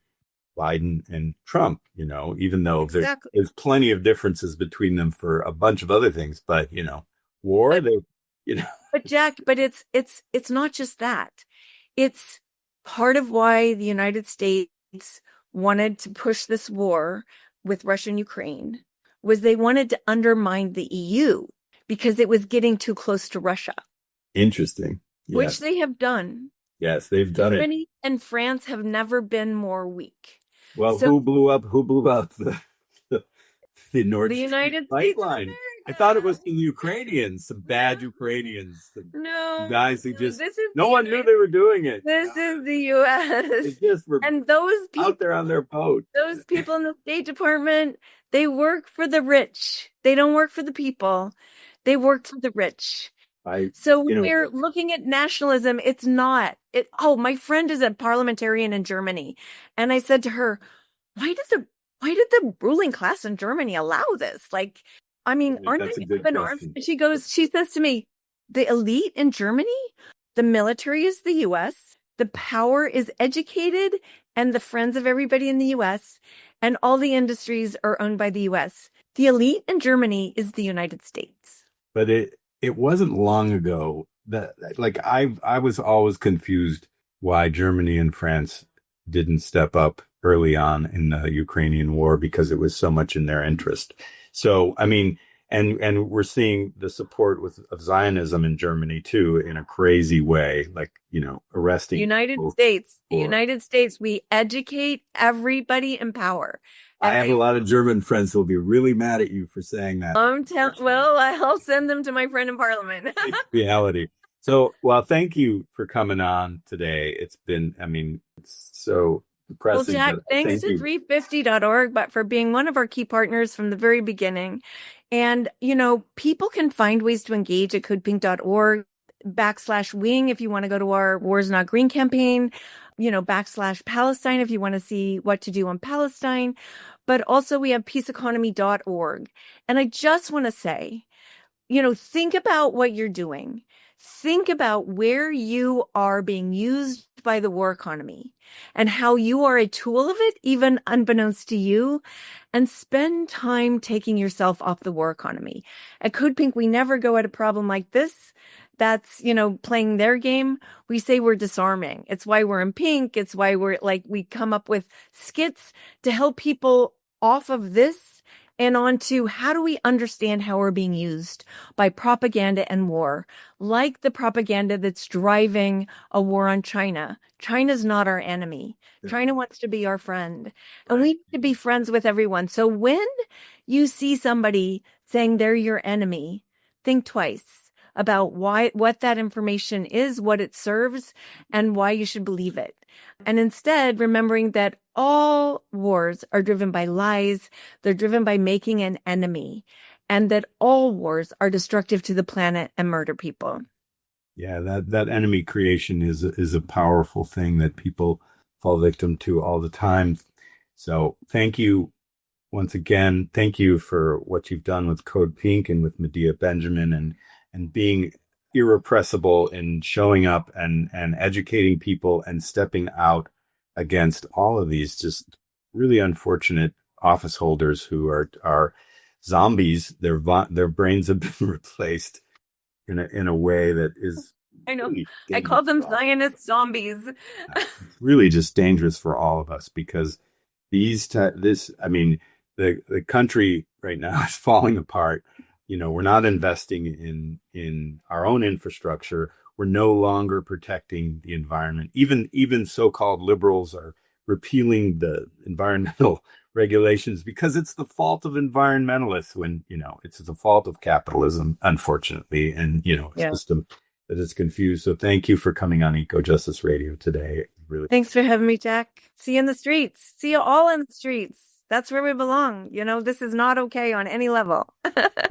Biden and Trump, even though there's plenty of differences between them for a bunch of other things, but war, But Jack, it's not just that. It's part of why the United States wanted to push this war with Russia and Ukraine was they wanted to undermine the EU because it was getting too close to Russia. Interesting. Yes. Which they have done. Yes, they've done Germany and France have never been more weak. Well, So who blew up the, the Nord the Stream United States of pipeline? I thought it was America. some Ukrainians, some bad Ukrainians, the No, guys who just this is no one knew they were doing it. this is the They U.S. just were And those out people, there on their boat. those people in the State Department, they work for the rich. They don't work for the people. They work for the rich. I, So you when know, we're looking at nationalism, it's not. Oh, my friend is a parliamentarian in Germany, and I said to her, why did the ruling class in Germany allow this? Like, I mean, aren't that's a they good up in arms? question. And she says to me, the elite in Germany, the military is the US, the power is educated and the friends of everybody in the US, and all the industries are owned by the US. The elite in Germany is the United States. But it wasn't long ago that like I was always confused why Germany and France didn't step up early on in the Ukrainian war because it was so much in their interest. So I mean, and we're seeing the support of Zionism in Germany too in a crazy way, like arresting United people States, the for. United States, we educate everybody in power. I have a lot of German friends who'll be really mad at you for saying that. Well, I'll send them to my friend in Parliament. Reality. So, well, thank you for coming on today. It's been, I mean, it's so Well, depressing, Jack, but thanks thank to you. 350.org, but for being one of our key partners from the very beginning. And, people can find ways to engage at codepink.org /wing if you want to go to our Wars Not Green campaign, /Palestine if you want to see what to do on Palestine. But also we have peaceeconomy.org. And I just want to say, think about what you're doing. Think about where you are being used by the war economy and how you are a tool of it, even unbeknownst to you, and spend time taking yourself off the war economy. At Codepink, we never go at a problem like this. That's, playing their game. We say we're disarming. It's why we're in pink. It's why we come up with skits to help people off of this and on to how do we understand how we're being used by propaganda and war, like the propaganda that's driving a war on China. China's not our enemy. China wants to be our friend, and we need to be friends with everyone. So when you see somebody saying they're your enemy, think twice about what that information is, what it serves, and why you should believe it. And instead, remembering that all wars are driven by lies, they're driven by making an enemy, and that all wars are destructive to the planet and murder people. Yeah, that enemy creation is a powerful thing that people fall victim to all the time. So thank you once again. Thank you for what you've done with Code Pink and with Medea Benjamin and being irrepressible in showing up and educating people and stepping out against all of these just really unfortunate office holders who are zombies. Their brains have been replaced in a way that is I know. really I call them dangerous. Zionist zombies. It's really just dangerous for all of us because I mean, the country right now is falling apart. We're not investing in our own infrastructure. We're no longer protecting the environment. Even so-called liberals are repealing the environmental regulations because it's the fault of environmentalists when, it's the fault of capitalism, unfortunately, and, a system that is confused. So thank you for coming on Eco Justice Radio today. Really. Thanks for having me, Jack. See you in the streets. See you all in the streets. That's where we belong. This is not okay on any level.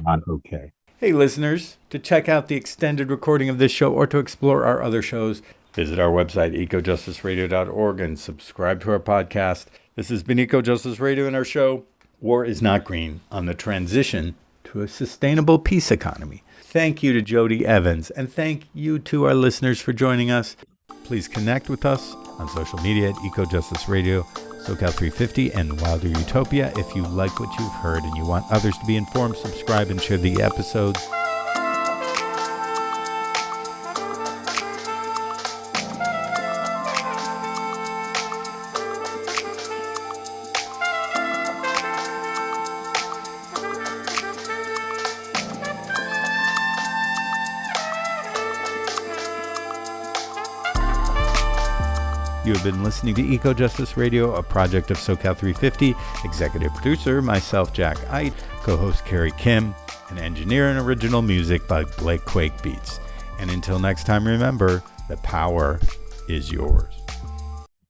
Not okay. Hey, listeners, to check out the extended recording of this show or to explore our other shows, visit our website, ecojusticeradio.org, and subscribe to our podcast. This has been Eco Justice Radio and our show, War is Not Green, on the transition to a sustainable peace economy. Thank you to Jodie Evans, and thank you to our listeners for joining us. Please connect with us on social media at Eco Justice Radio, SoCal 350, and Wilder Utopia. If you like what you've heard and you want others to be informed, subscribe and share the episodes. You have been listening to Eco Justice Radio, a project of SoCal 350. Executive producer, myself, Jack Ite. Co-host, Carrie Kim. And engineer and original music by Blake Quake Beats. And until next time, remember, the power is yours.